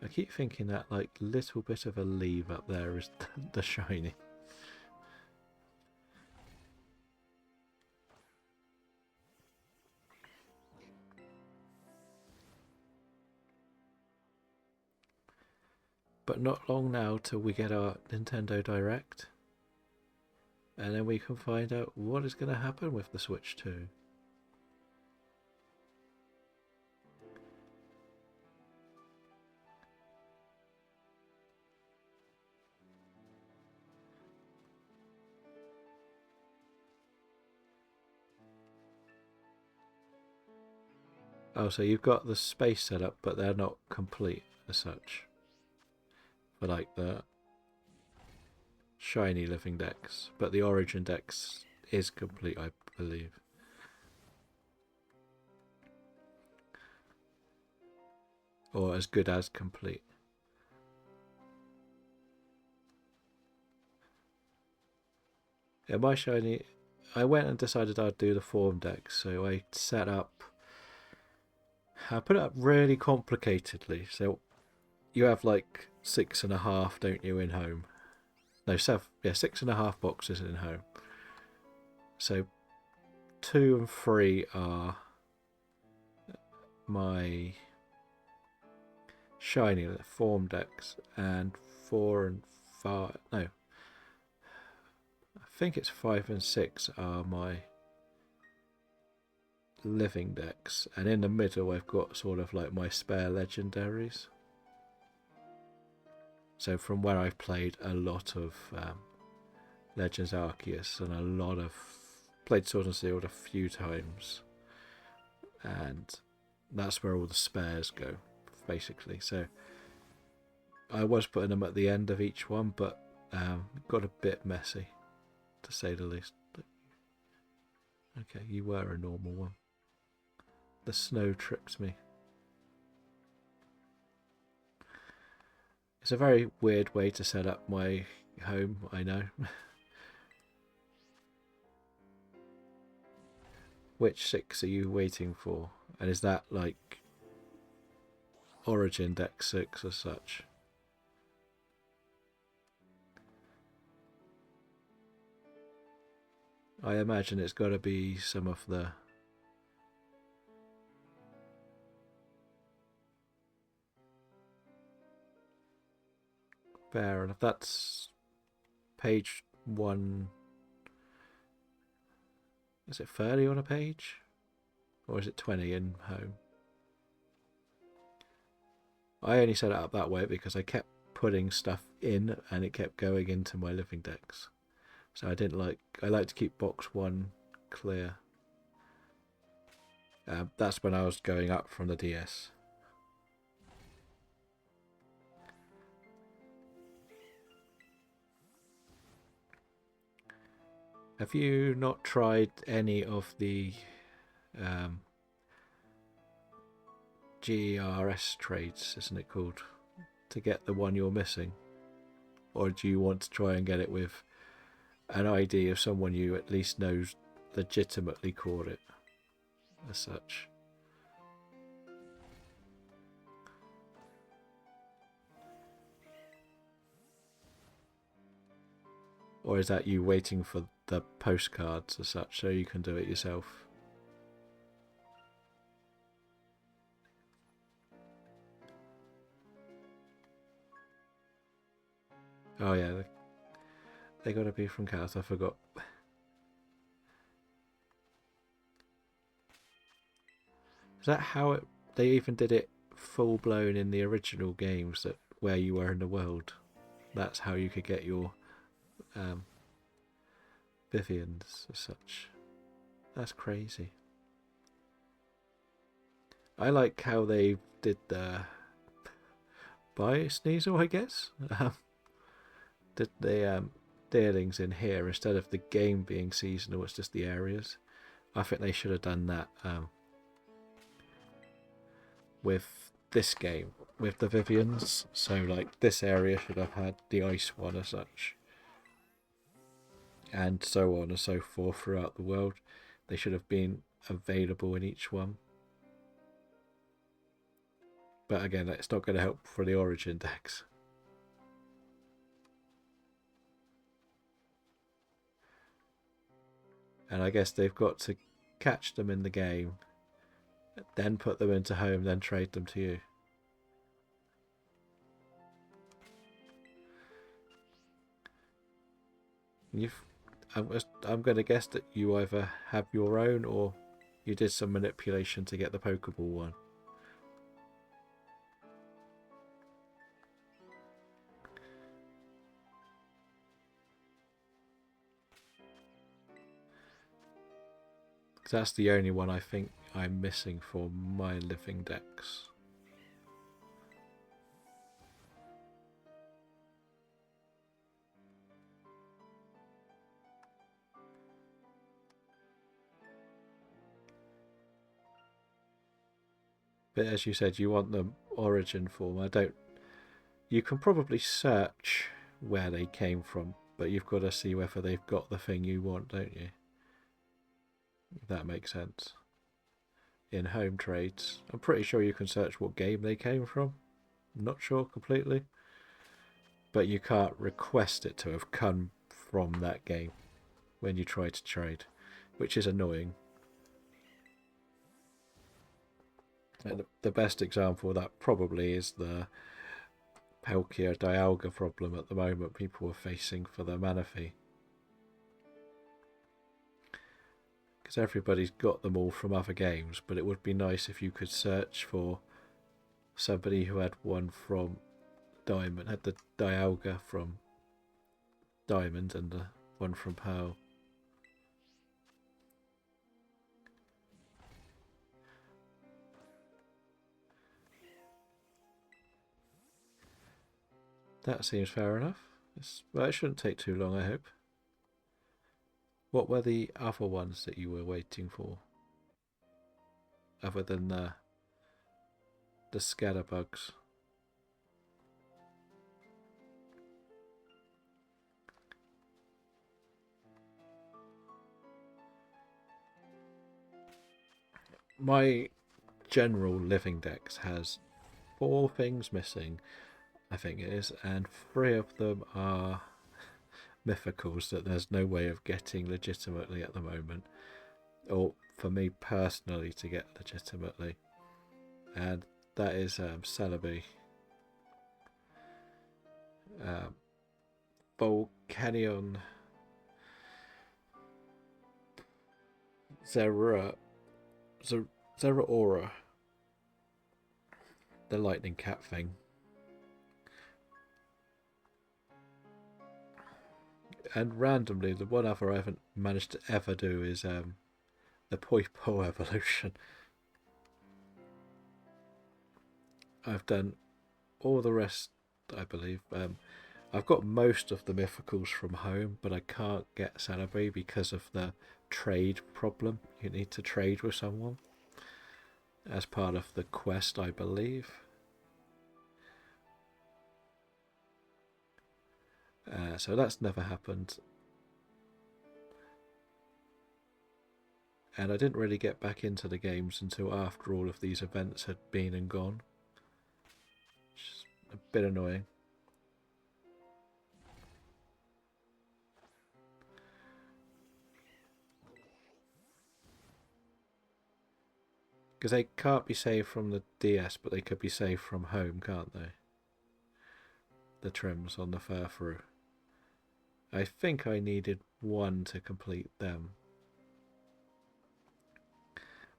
I keep thinking that like little bit of a leaf up there is the shiny. But not long now till we get our Nintendo Direct. And then we can find out what is going to happen with the Switch 2. Oh, so you've got the space set up, but they're not complete as such. For like the shiny living decks, but the origin decks is complete, I believe. Or as good as complete. Yeah, my shiny, I went and decided I'd do the form decks, so I set up, I put it up really complicatedly. So you have like 6.5, don't you, in home? No, 7. Yeah, 6.5 boxes in home. So 2 and 3 are my shiny form decks, and 4 and 5. No, I think it's 5 and 6 are my living decks, and in the middle I've got sort of like my spare legendaries. So from where I've played a lot of Legends Arceus and a lot of played Sword and Shield a few times, and that's where all the spares go basically. So I was putting them at the end of each one, but got a bit messy to say the least. Okay, you were a normal one. The snow tricked me. It's a very weird way to set up my home, I know. Which 6 are you waiting for? And is that like Origin Deck 6 as such? I imagine it's got to be some of the... Fair enough. That's page 1. Is it 30 on a page? Or is it 20 in home? I only set it up that way because I kept putting stuff in and it kept going into my living decks. So I like to keep box 1 clear. That's when I was going up from the DS. Have you not tried any of the GRS trades, isn't it called, to get the one you're missing? Or do you want to try and get it with an ID of someone you at least knows legitimately caught it as such? Or is that you waiting for the postcards as such so you can do it yourself? Oh yeah, they got to be from Cast. I forgot. Is that how they even did it full blown in the original games, that where you were in the world? That's how you could get your Vivians as such. That's crazy. I like how they did the Sneasel, I guess. Did the dealings in here instead of the game being seasonal, it's just the areas. I think they should have done that with this game, with the Vivians. So like this area should have had the ice one as such, and so on and so forth throughout the world. They should have been available in each one. But again, it's not going to help for the Origin decks. And I guess they've got to catch them in the game, then put them into home, then trade them to you. I'm going to guess that you either have your own or you did some manipulation to get the Pokeball one. That's the only one I think I'm missing for my living decks. But as you said, you want the origin form. You can probably search where they came from, but you've got to see whether they've got the thing you want, don't you? If that makes sense. In home trades, I'm pretty sure you can search what game they came from. I'm not sure completely. But you can't request it to have come from that game when you try to trade, which is annoying. And the best example of that probably is the Palkia Dialga problem at the moment people are facing for their Manaphy. Because everybody's got them all from other games, but it would be nice if you could search for somebody who had one from Diamond, had the Dialga from Diamond and the one from Pearl. That seems fair enough. Well, it shouldn't take too long, I hope. What were the other ones that you were waiting for? Other than the scatterbugs. my general living dex has 4 things missing, I think it is, and 3 of them are mythicals that there's no way of getting legitimately at the moment, or for me personally to get legitimately, and that is Celebi, Volcanion, Zera, Zeraora, the lightning cat thing, and randomly the one other I haven't managed to ever do is the Poipo evolution. I've done all the rest, I believe. I've got most of the mythicals from home, but I can't get Celebi because of the trade problem. You need to trade with someone as part of the quest, I believe. So that's never happened. And I didn't really get back into the games until after all of these events had been and gone, which is a bit annoying. Because they can't be saved from the DS, but they could be saved from home, can't they? The trims on the Furfru. I think I needed 1 to complete them.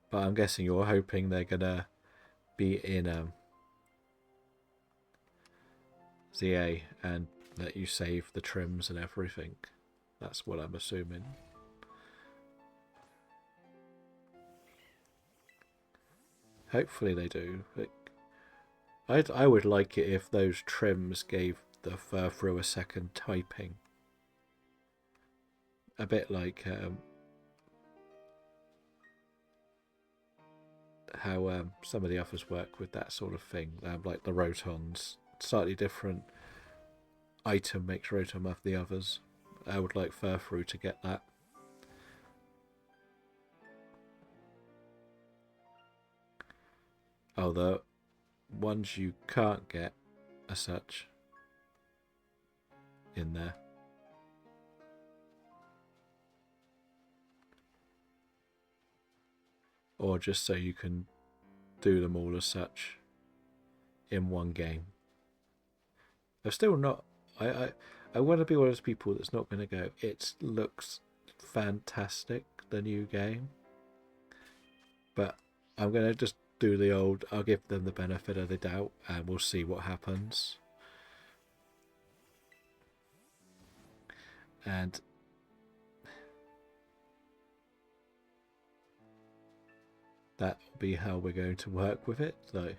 But I'm guessing you're hoping they're gonna be in ZA and let you save the trims and everything. That's what I'm assuming. Hopefully they do. I would like it if those trims gave the Furfru a second typing. A bit like how some of the others work with that sort of thing, like the Rotons. Slightly different item makes Rotom of the others. I would like Furfru to get that. Although ones you can't get as such in there. Or just so you can do them all as such in one game. I'm still not. I want to be one of those people that's not going to go, it looks fantastic, the new game. But I'm going to just do the old, I'll give them the benefit of the doubt and we'll see what happens. And that will be how we're going to work with it. So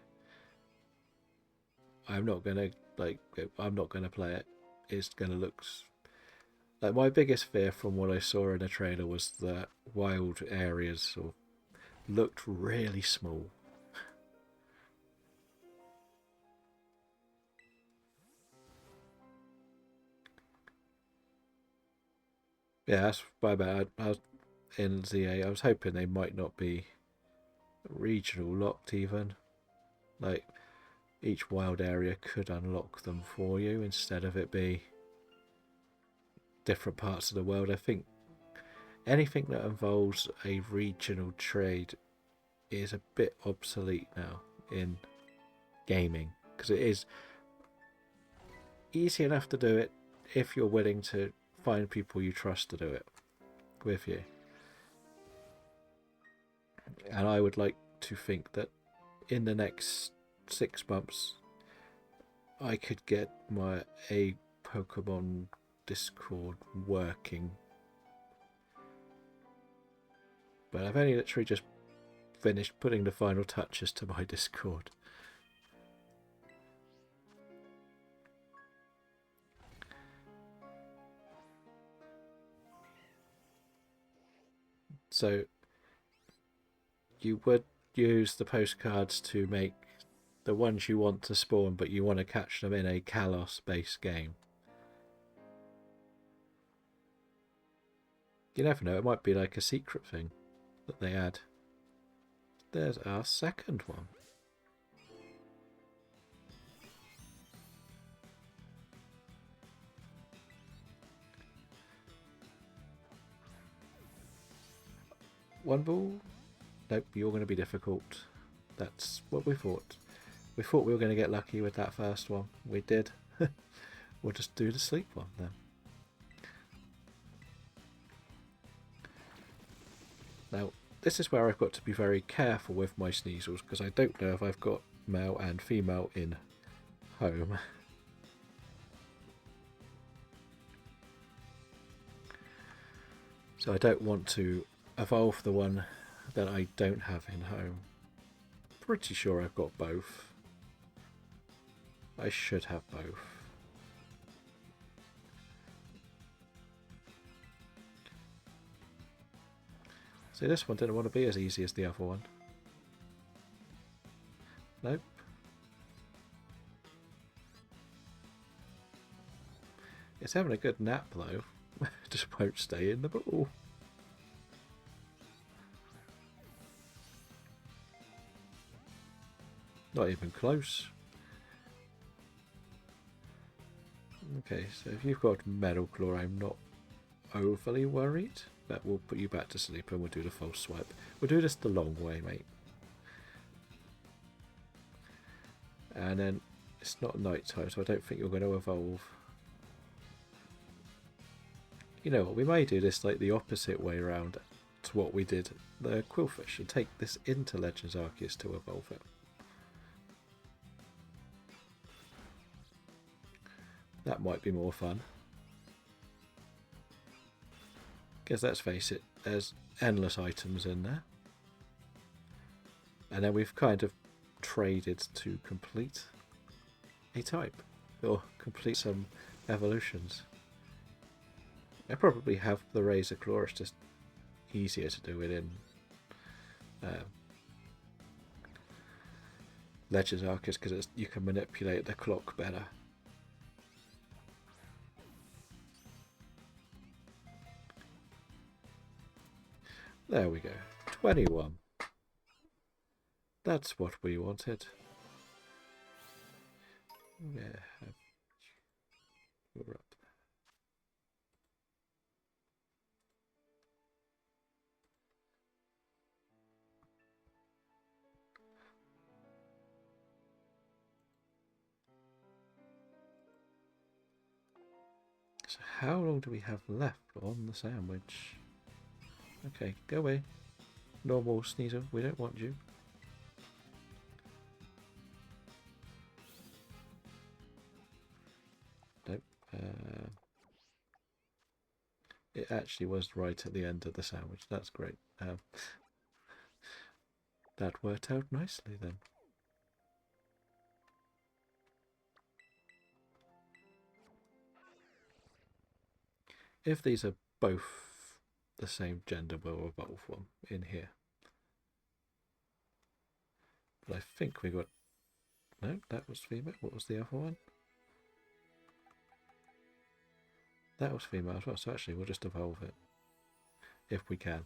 I'm not going to play it. It's going to look like, my biggest fear from what I saw in the trailer was that wild areas sort of looked really small. Yeah, that's my bad. I was in ZA. I was hoping they might not be regional locked even. Like each wild area could unlock them for you instead of it be different parts of the world. I think anything that involves a regional trade is a bit obsolete now in gaming, because it is easy enough to do it if you're willing to find people you trust to do it with you. And I would like to think that in the next 6 months I could get a Pokemon Discord working. But I've only literally just finished putting the final touches to my Discord. So you would use the postcards to make the ones you want to spawn, but you want to catch them in a Kalos-based game. You never know, it might be like a secret thing that they add. There's our second one. One ball? Nope, you're going to be difficult. That's what we thought. We thought we were going to get lucky with that first one. We did. We'll just do the sleep one then. Now, this is where I've got to be very careful with my Sneasels, because I don't know if I've got male and female in home. So I don't want to evolve the one that I don't have in home. Pretty sure I've got both. I should have both. See, this one didn't want to be as easy as the other one. Nope. It's having a good nap though. Just won't stay in the ball. Not even close. Okay, so if you've got Metal Claw, I'm not overly worried. But we'll put you back to sleep and we'll do the false swipe. We'll do this the long way, mate. And then it's not night time, so I don't think you're going to evolve. You know what, we may do this like the opposite way around to what we did the Quillfish and take this into Legends Arceus to evolve it. That might be more fun. Because let's face it, there's endless items in there. And then we've kind of traded to complete a type. Or complete some evolutions. I probably have the Razor Claw, it's just easier to do it in Legends Arceus because you can manipulate the clock better. There we go. 21. That's what we wanted. Yeah. We're up. So how long do we have left on the sandwich? Okay, go away. Normal Sneasel, we don't want you. Nope. It actually was right at the end of the sandwich. That's great. That worked out nicely then. If these are both the same gender, we'll evolve one in here. But I think we got... No, that was female. What was the other one? That was female as well, so actually we'll just evolve it. If we can.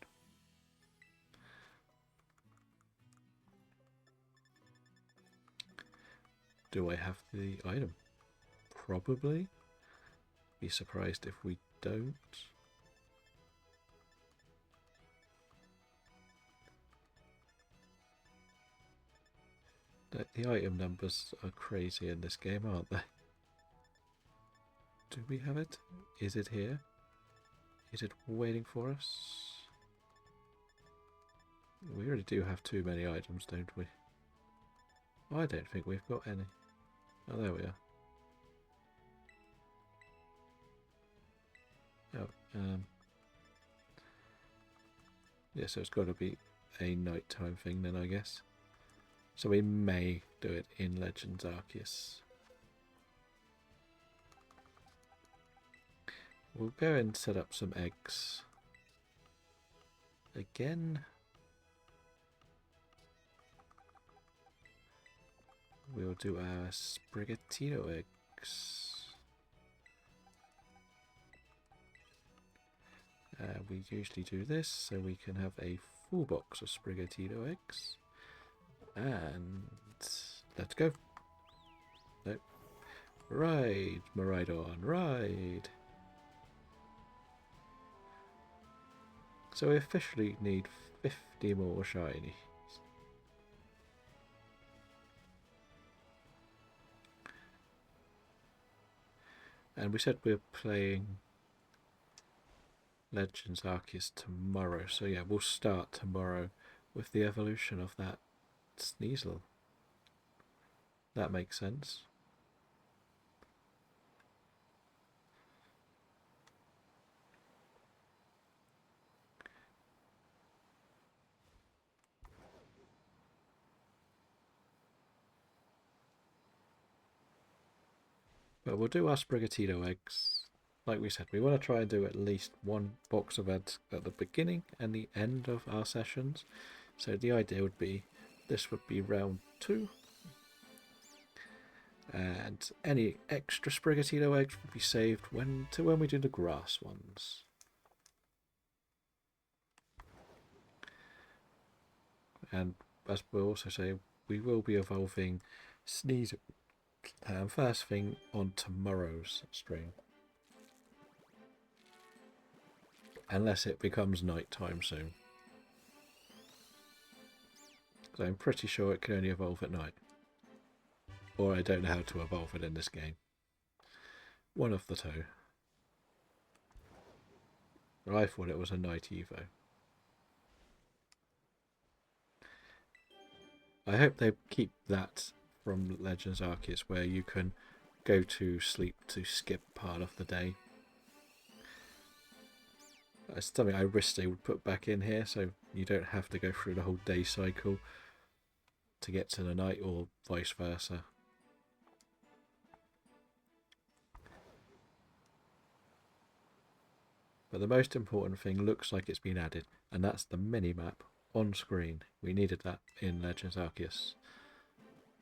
Do I have the item? Probably. Be surprised if we don't. The item numbers are crazy in this game, aren't they? Do we have it? Is it here? Is it waiting for us? We really do have too many items, don't we? I don't think we've got any. Oh, there we are. Oh, yeah, so it's got to be a nighttime thing then, I guess. So we may do it in Legends Arceus. We'll go and set up some eggs. Again. We'll do our Sprigatito eggs. We usually do this so we can have a full box of Sprigatito eggs. And let's go. Nope. Ride, Maridon, ride. So we officially need 50 more shinies. And we said we're playing Legends Arceus tomorrow. So yeah, we'll start tomorrow with the evolution of that Sneasel. That makes sense. But we'll do our Sprigatito eggs. Like we said, we want to try and do at least one box of eggs at the beginning and the end of our sessions. So the idea would be, this would be round 2. And any extra Sprigatito eggs will be saved when we do the grass ones. And as we'll also say, we will be evolving Sneasel first thing on tomorrow's stream. Unless it becomes night time soon. So I'm pretty sure it can only evolve at night. Or I don't know how to evolve it in this game. One of the two. I thought it was a night evo. I hope they keep that from Legends Arceus, where you can go to sleep to skip part of the day. It's something I wish they would put back in here, so you don't have to go through the whole day cycle to get to the night, or vice versa. But the most important thing looks like it's been added, and that's the mini-map on screen. We needed that in Legends Arceus.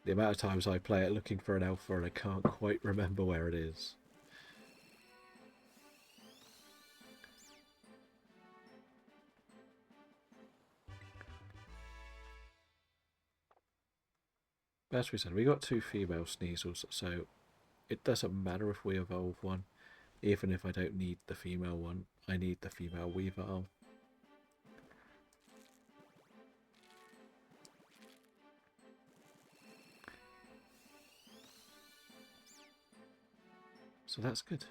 The amount of times I play it looking for an alpha and I can't quite remember where it is. As we said, we got 2 female Sneasels, so it doesn't matter if we evolve one. Even if I don't need the female one, I need the female Weavile. So that's good.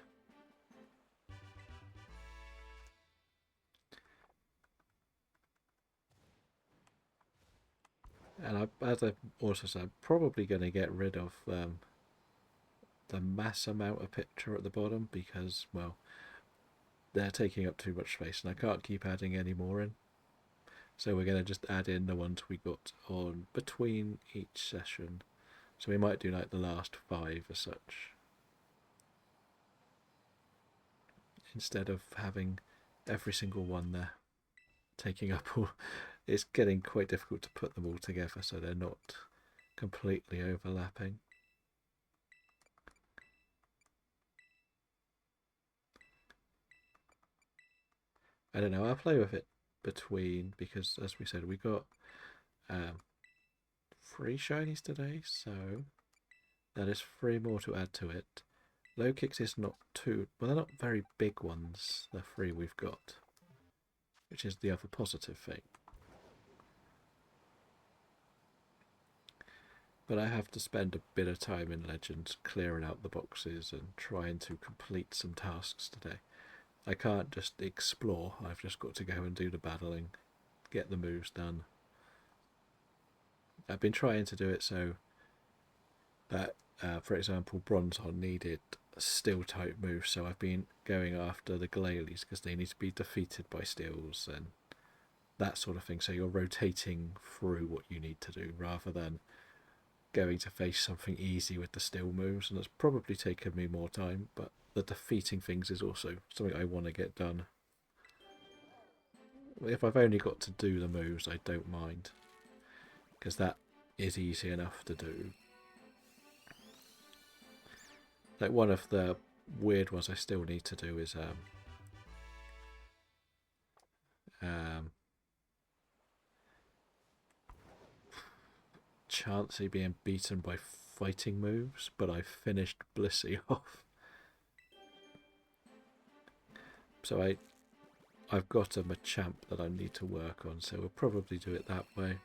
And as I also said, I'm probably going to get rid of the mass amount of picture at the bottom because, well, they're taking up too much space and I can't keep adding any more in. So we're going to just add in the ones we got on between each session. So we might do like the last 5 as such, instead of having every single one there taking up all. It's getting quite difficult to put them all together so they're not completely overlapping. I don't know, I'll play with it between, because as we said, we got 3 shinies today, so that is 3 more to add to it. Low kicks is not too, well, they're not very big ones, the 3 we've got, which is the other positive thing. But I have to spend a bit of time in Legends clearing out the boxes and trying to complete some tasks today. I can't just explore, I've just got to go and do the battling, get the moves done. I've been trying to do it so that, for example, Bronzon needed steel type moves, so I've been going after the Glalie because they need to be defeated by steels and that sort of thing. So you're rotating through what you need to do rather than going to face something easy with the steel moves, and it's probably taken me more time, but the defeating things is also something I want to get done. If I've only got to do the moves, I don't mind, because that is easy enough to do. Like one of the weird ones I still need to do is Chansey being beaten by fighting moves, but I finished Blissey off. So I've got a Machamp that I need to work on, so we'll probably do it that way.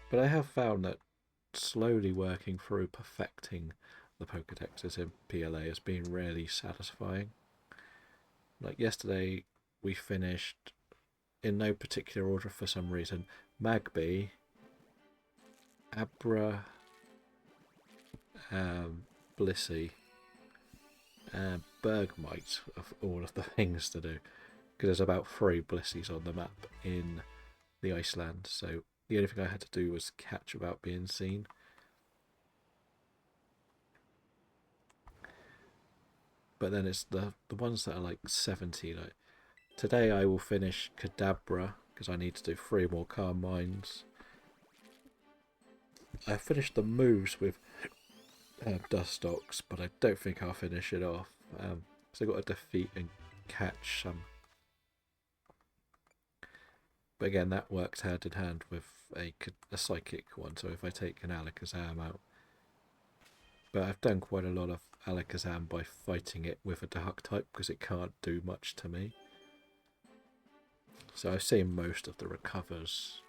But I have found that slowly working through perfecting the Pokédexes in PLA has been really satisfying. Like yesterday, we finished, in no particular order for some reason, Magby, Abra, Blissey, and Bergmite of all of the things to do. Because there's about 3 Blisseys on the map in the Iceland, so the only thing I had to do was catch without being seen. But then it's the ones that are like 70. Like today I will finish Kadabra because I need to do 3 more Calm Minds. I finished the moves with Dustox, but I don't think I'll finish it off. So I've got to defeat and catch some. But again, that works hand in hand with a psychic one, so if I take an Alakazam out. But I've done quite a lot of Alakazam by fighting it with a dark type because it can't do much to me. So I've seen most of the recovers.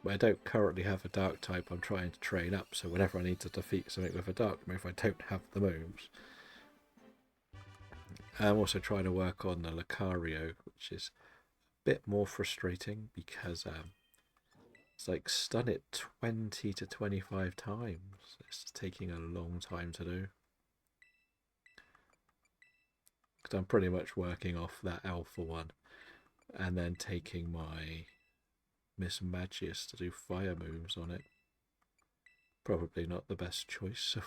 But I don't currently have a dark type I'm trying to train up, so whenever I need to defeat something with a dark move, I don't have the moves. I'm also trying to work on the Lucario, which is a bit more frustrating because it's like stun it 20 to 25 times. It's taking a long time to do. Because I'm pretty much working off that alpha one and then taking my Miss Magius to do fire moves on it. Probably not the best choice of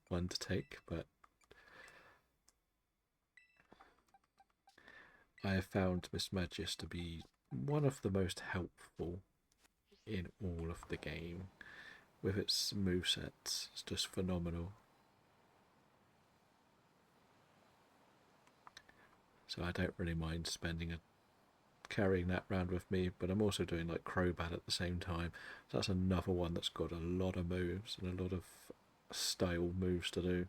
one to take, but I have found Miss Magius to be one of the most helpful in all of the game. With its movesets, it's just phenomenal. So I don't really mind carrying that round with me, but I'm also doing like Crobat at the same time. So that's another one that's got a lot of moves and a lot of style moves to do.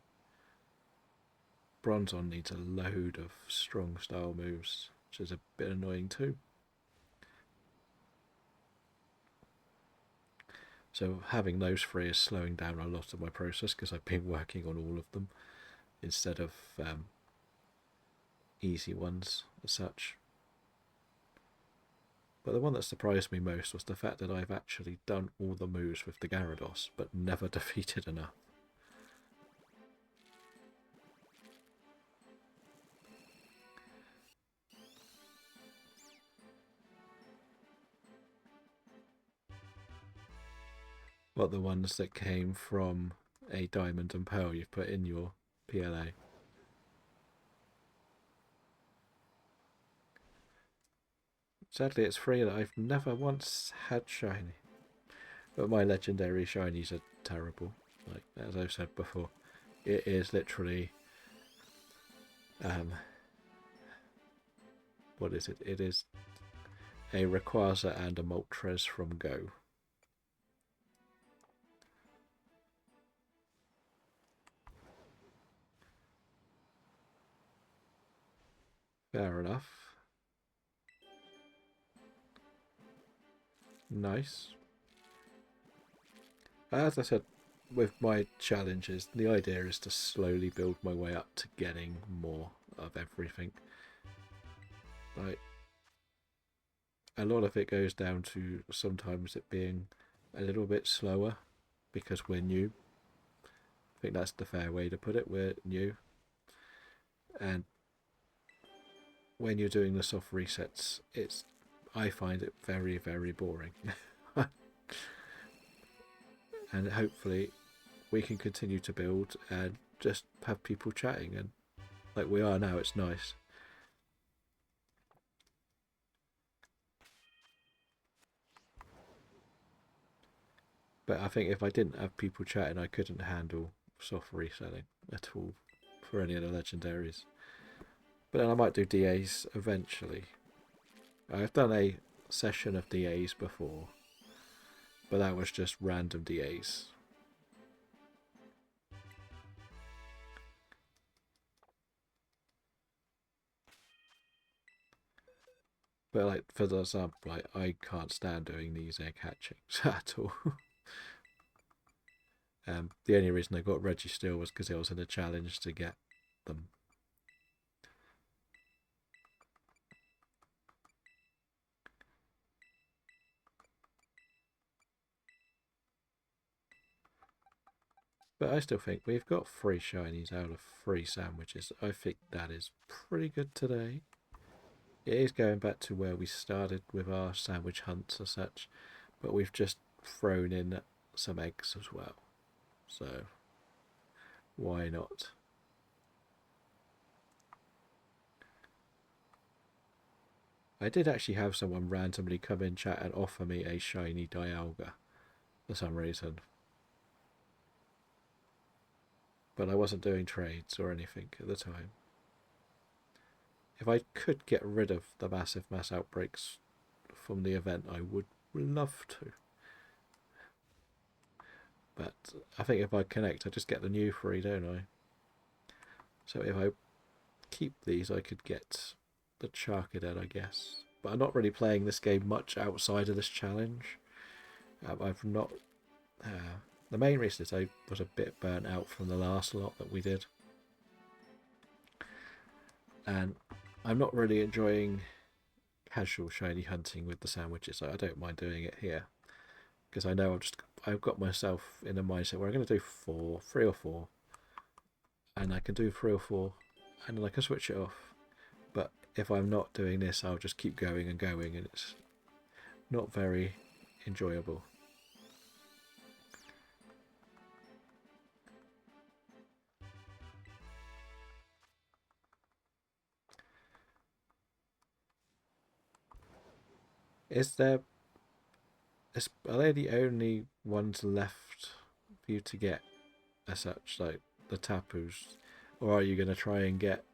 Bronzong needs a load of strong style moves, which is a bit annoying too. So having those 3 is slowing down a lot of my process because I've been working on all of them instead of easy ones as such. But the one that surprised me most was the fact that I've actually done all the moves with the Gyarados, but never defeated enough. What, the ones that came from a Diamond and Pearl you've put in your PLA? Sadly, it's 3 that I've never once had shiny. But my legendary shinies are terrible. Like, as I've said before, it is literally... what is it? It is a Rayquaza and a Moltres from Go. Fair enough. Nice. As I said, with my challenges, the idea is to slowly build my way up to getting more of everything. Like, a lot of it goes down to sometimes it being a little bit slower because we're new. I think that's the fair way to put it. We're new. And when you're doing the soft resets, I find it very, very boring. And hopefully we can continue to build and just have people chatting, and like we are now, it's nice. But I think if I didn't have people chatting, I couldn't handle soft reselling at all for any of the legendaries. But then I might do DAs eventually. I've done a session of DAs before, but that was just random DAs. But like for example, I can't stand doing these egg hatchings at all. The only reason I got Reggie Steel was because it was in a challenge to get them. But I still think we've got 3 shinies out of 3 sandwiches. I think that is pretty good today. It is going back to where we started with our sandwich hunts as such, but we've just thrown in some eggs as well. So why not? I did actually have someone randomly come in chat and offer me a shiny Dialga for some reason. But I wasn't doing trades or anything at the time. If I could get rid of the massive mass outbreaks from the event, I would love to. But I think if I connect, I just get the new 3, don't I? So if I keep these, I could get the Charcadet, I guess. But I'm not really playing this game much outside of this challenge. I've not... the main reason is I was a bit burnt out from the last lot that we did. And I'm not really enjoying casual shiny hunting with the sandwiches. I don't mind doing it here. Because I know I've got myself in a mindset where I'm going to do 3 or 4. And I can do 3 or 4. And then I can switch it off. But if I'm not doing this, I'll just keep going and going, and it's not very enjoyable. Are they the only ones left for you to get as such, like the Tapus? Or are you going to try and get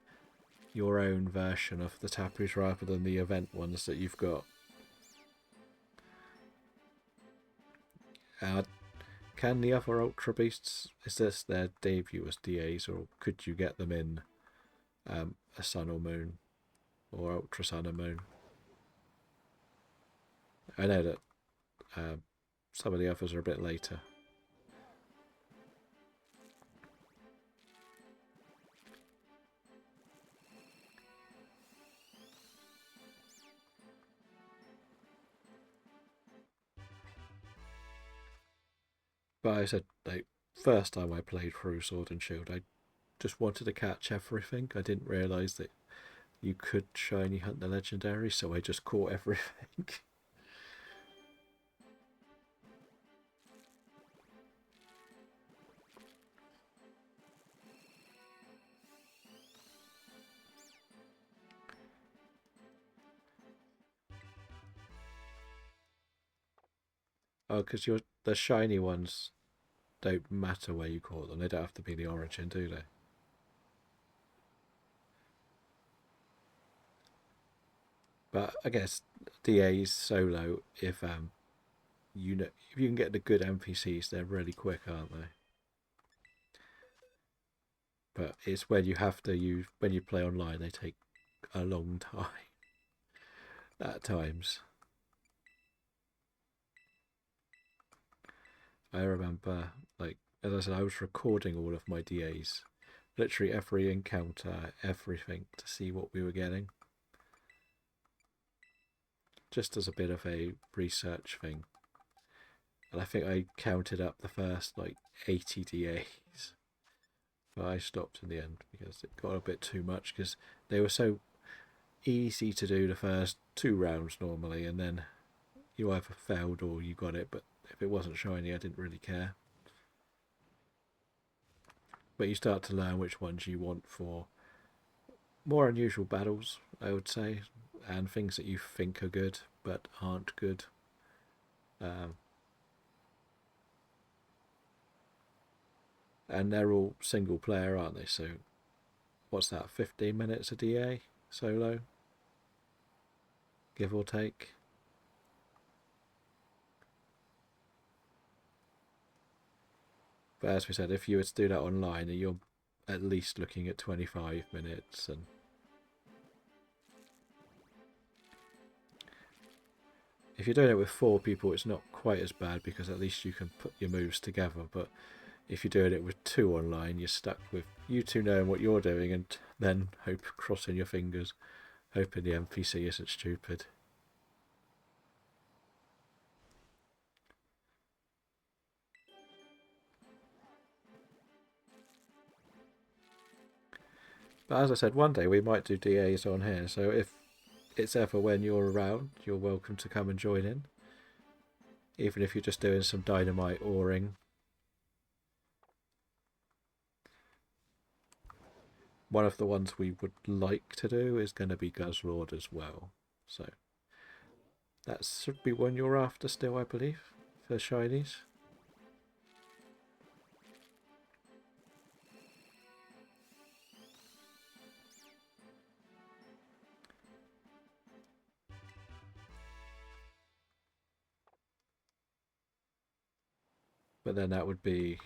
your own version of the Tapus rather than the event ones that you've got? Can the other Ultra Beasts, is this their debut as DAs, or could you get them in a Sun or Moon, or Ultra Sun or Moon? I know that some of the others are a bit later. But I said, like, first time I played through Sword and Shield, I just wanted to catch everything. I didn't realise that you could shiny hunt the legendary, so I just caught everything. Oh, because the shiny ones don't matter where you caught them. They don't have to be the origin, do they? But I guess DA's solo, if if you can get the good NPCs, they're really quick, aren't they? But it's when you have to use, when you play online, they take a long time at times. I remember, like, as I said, I was recording all of my DAs, literally every encounter, everything, to see what we were getting, just as a bit of a research thing. And I think I counted up the first like 80 DAs, but I stopped in the end because it got a bit too much, because they were so easy to do the first 2 rounds normally, and then you either failed or you got it, but if it wasn't shiny I didn't really care. But you start to learn which ones you want for more unusual battles, I would say, and things that you think are good but aren't good. And they're all single player, aren't they? So what's that, 15 minutes a DA? solo, give or take. But as we said, if you were to do that online, you're at least looking at 25 minutes. And if you're doing it with 4 people, it's not quite as bad because at least you can put your moves together. But if you're doing it with 2 online, you're stuck with you 2 knowing what you're doing and then crossing your fingers, hoping the NPC isn't stupid. But as I said, one day we might do DAs on here, so if it's ever when you're around, you're welcome to come and join in. Even if you're just doing some dynamite oring. One of the ones we would like to do is going to be Guzzlord as well. So that should be one you're after still, I believe, for shinies. But then that would be,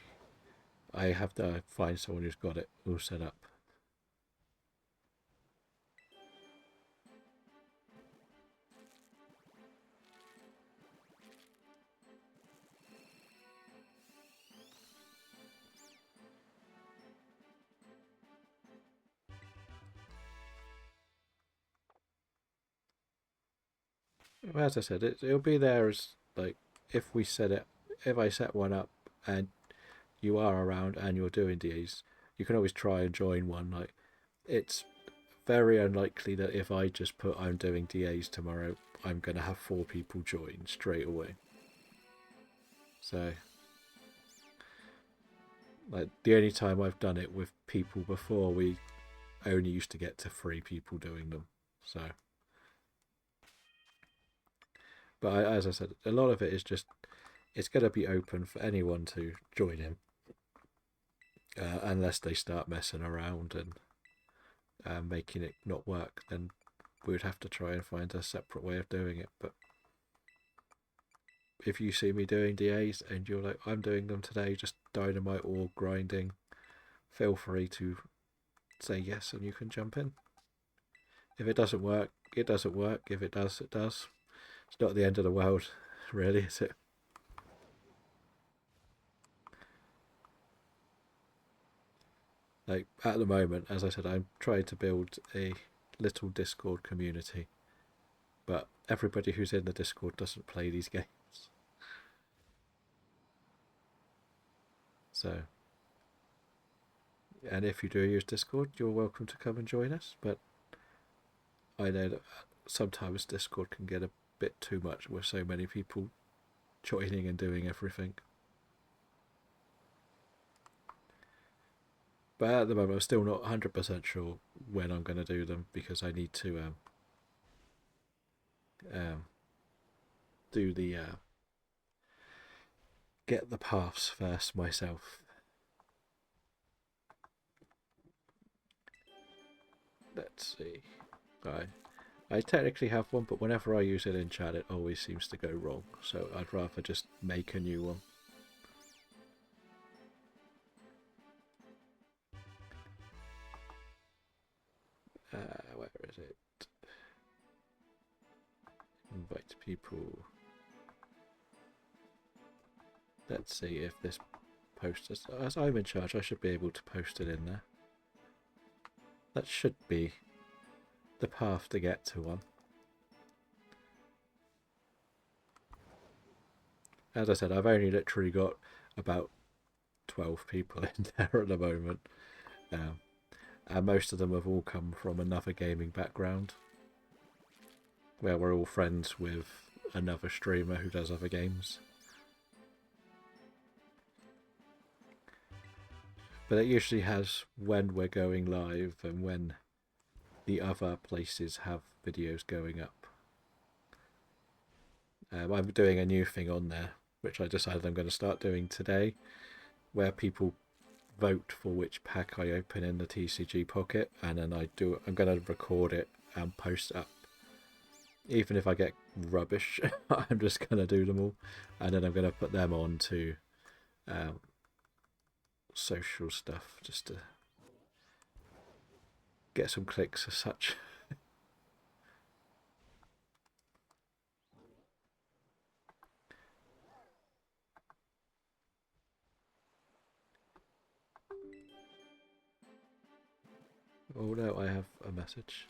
I have to find someone who's got it all set up. As I said, it'll be there as, like, if we set it, if I set one up and you are around and you're doing DAs, you can always try and join one. Like, it's very unlikely that if I just put I'm doing DAs tomorrow, I'm going to have 4 people join straight away. So, like, the only time I've done it with people before, we only used to get to 3 people doing them. So, but as I said, a lot of it is just, it's going to be open for anyone to join in. Unless they start messing around and making it not work, then we would have to try and find a separate way of doing it. But if you see me doing DAs and you're like, I'm doing them today, just dynamite or grinding, feel free to say yes and you can jump in. If it doesn't work, it doesn't work. If it does, it does. It's not the end of the world, really, is it? Like, at the moment, as I said, I'm trying to build a little Discord community, but everybody who's in the Discord doesn't play these games. So, and if you do use Discord, you're welcome to come and join us, but I know that sometimes Discord can get a bit too much with so many people joining and doing everything. But at the moment, I'm still not 100% sure when I'm going to do them because I need to do the get the paths first myself. Let's see. I technically have one, but whenever I use it in chat, it always seems to go wrong. So I'd rather just make a new one. Where is it? Invite people. Let's see if this post is, as I'm in charge, I should be able to post it in there. That should be the path to get to one. As I said, I've only literally got about 12 people in there at the moment. And most of them have all come from another gaming background, where we're all friends with another streamer who does other games. But it usually has when we're going live and when the other places have videos going up. I'm doing a new thing on there, which I decided I'm going to start doing today, where people vote for which pack I open in the TCG pocket, and then I'm going to record it and post it up. Even if I get rubbish, I'm just going to do them all, and then I'm going to put them on to social stuff just to get some clicks as such. Oh no, I have a message.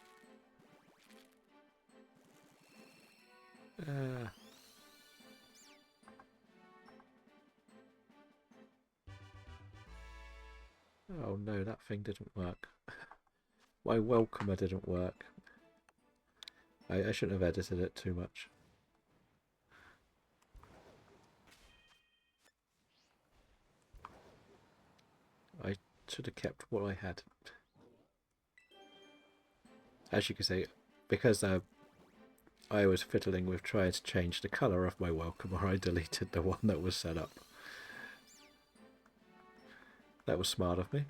Oh no, that thing didn't work. My welcomer didn't work. I shouldn't have edited it too much. I should have kept what I had. As you can see, because I was fiddling with trying to change the colour of my welcomer, I deleted the one that was set up. That was smart of me.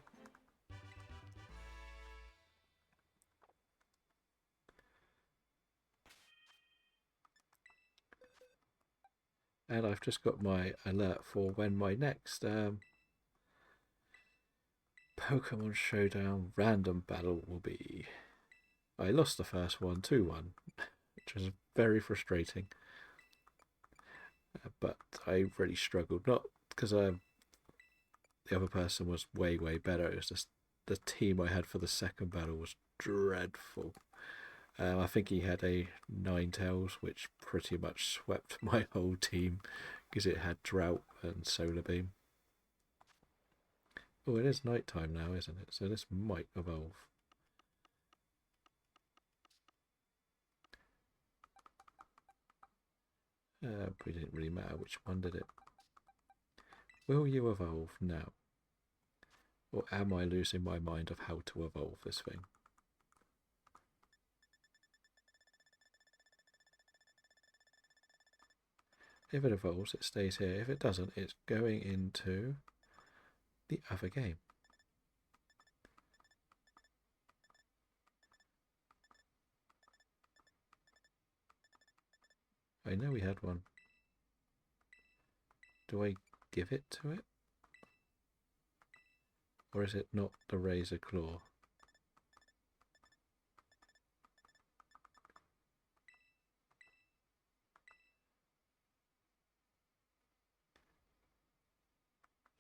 And I've just got my alert for when my next Pokemon Showdown random battle will be. I lost the first one 2-1, which was very frustrating. But I really struggled, not because the other person was way better. It was just the team I had for the second battle was dreadful. I think he had a Ninetales, which pretty much swept my whole team because it had Drought and Solar Beam. Oh, it is night time now, isn't it? So this might evolve. But it didn't really matter which one did it. Will you evolve now? Or am I losing my mind of how to evolve this thing? If it evolves, it stays here. If it doesn't, it's going into the other game. I know we had one. Do I give it to it? Or is it not the Razor Claw?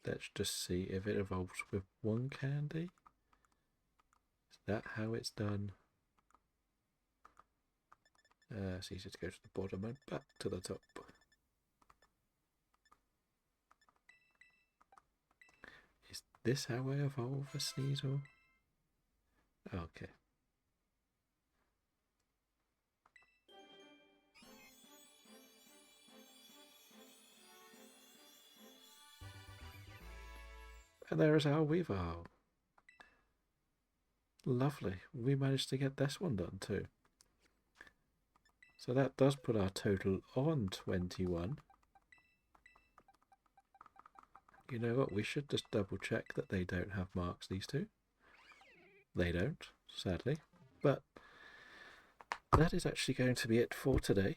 Let's just see if it evolves with one candy. Is that how it's done? It's easy to go to the bottom and back to the top. Is this how I evolve a Sneasel? Okay. And there is our Weavile. Lovely. We managed to get this one done too. So that does put our total on 21. You know what? We should just double check that they don't have marks, these two. They don't, sadly. But that is actually going to be it for today.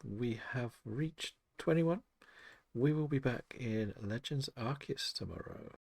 We have reached 21. We will be back in Legends Arceus tomorrow.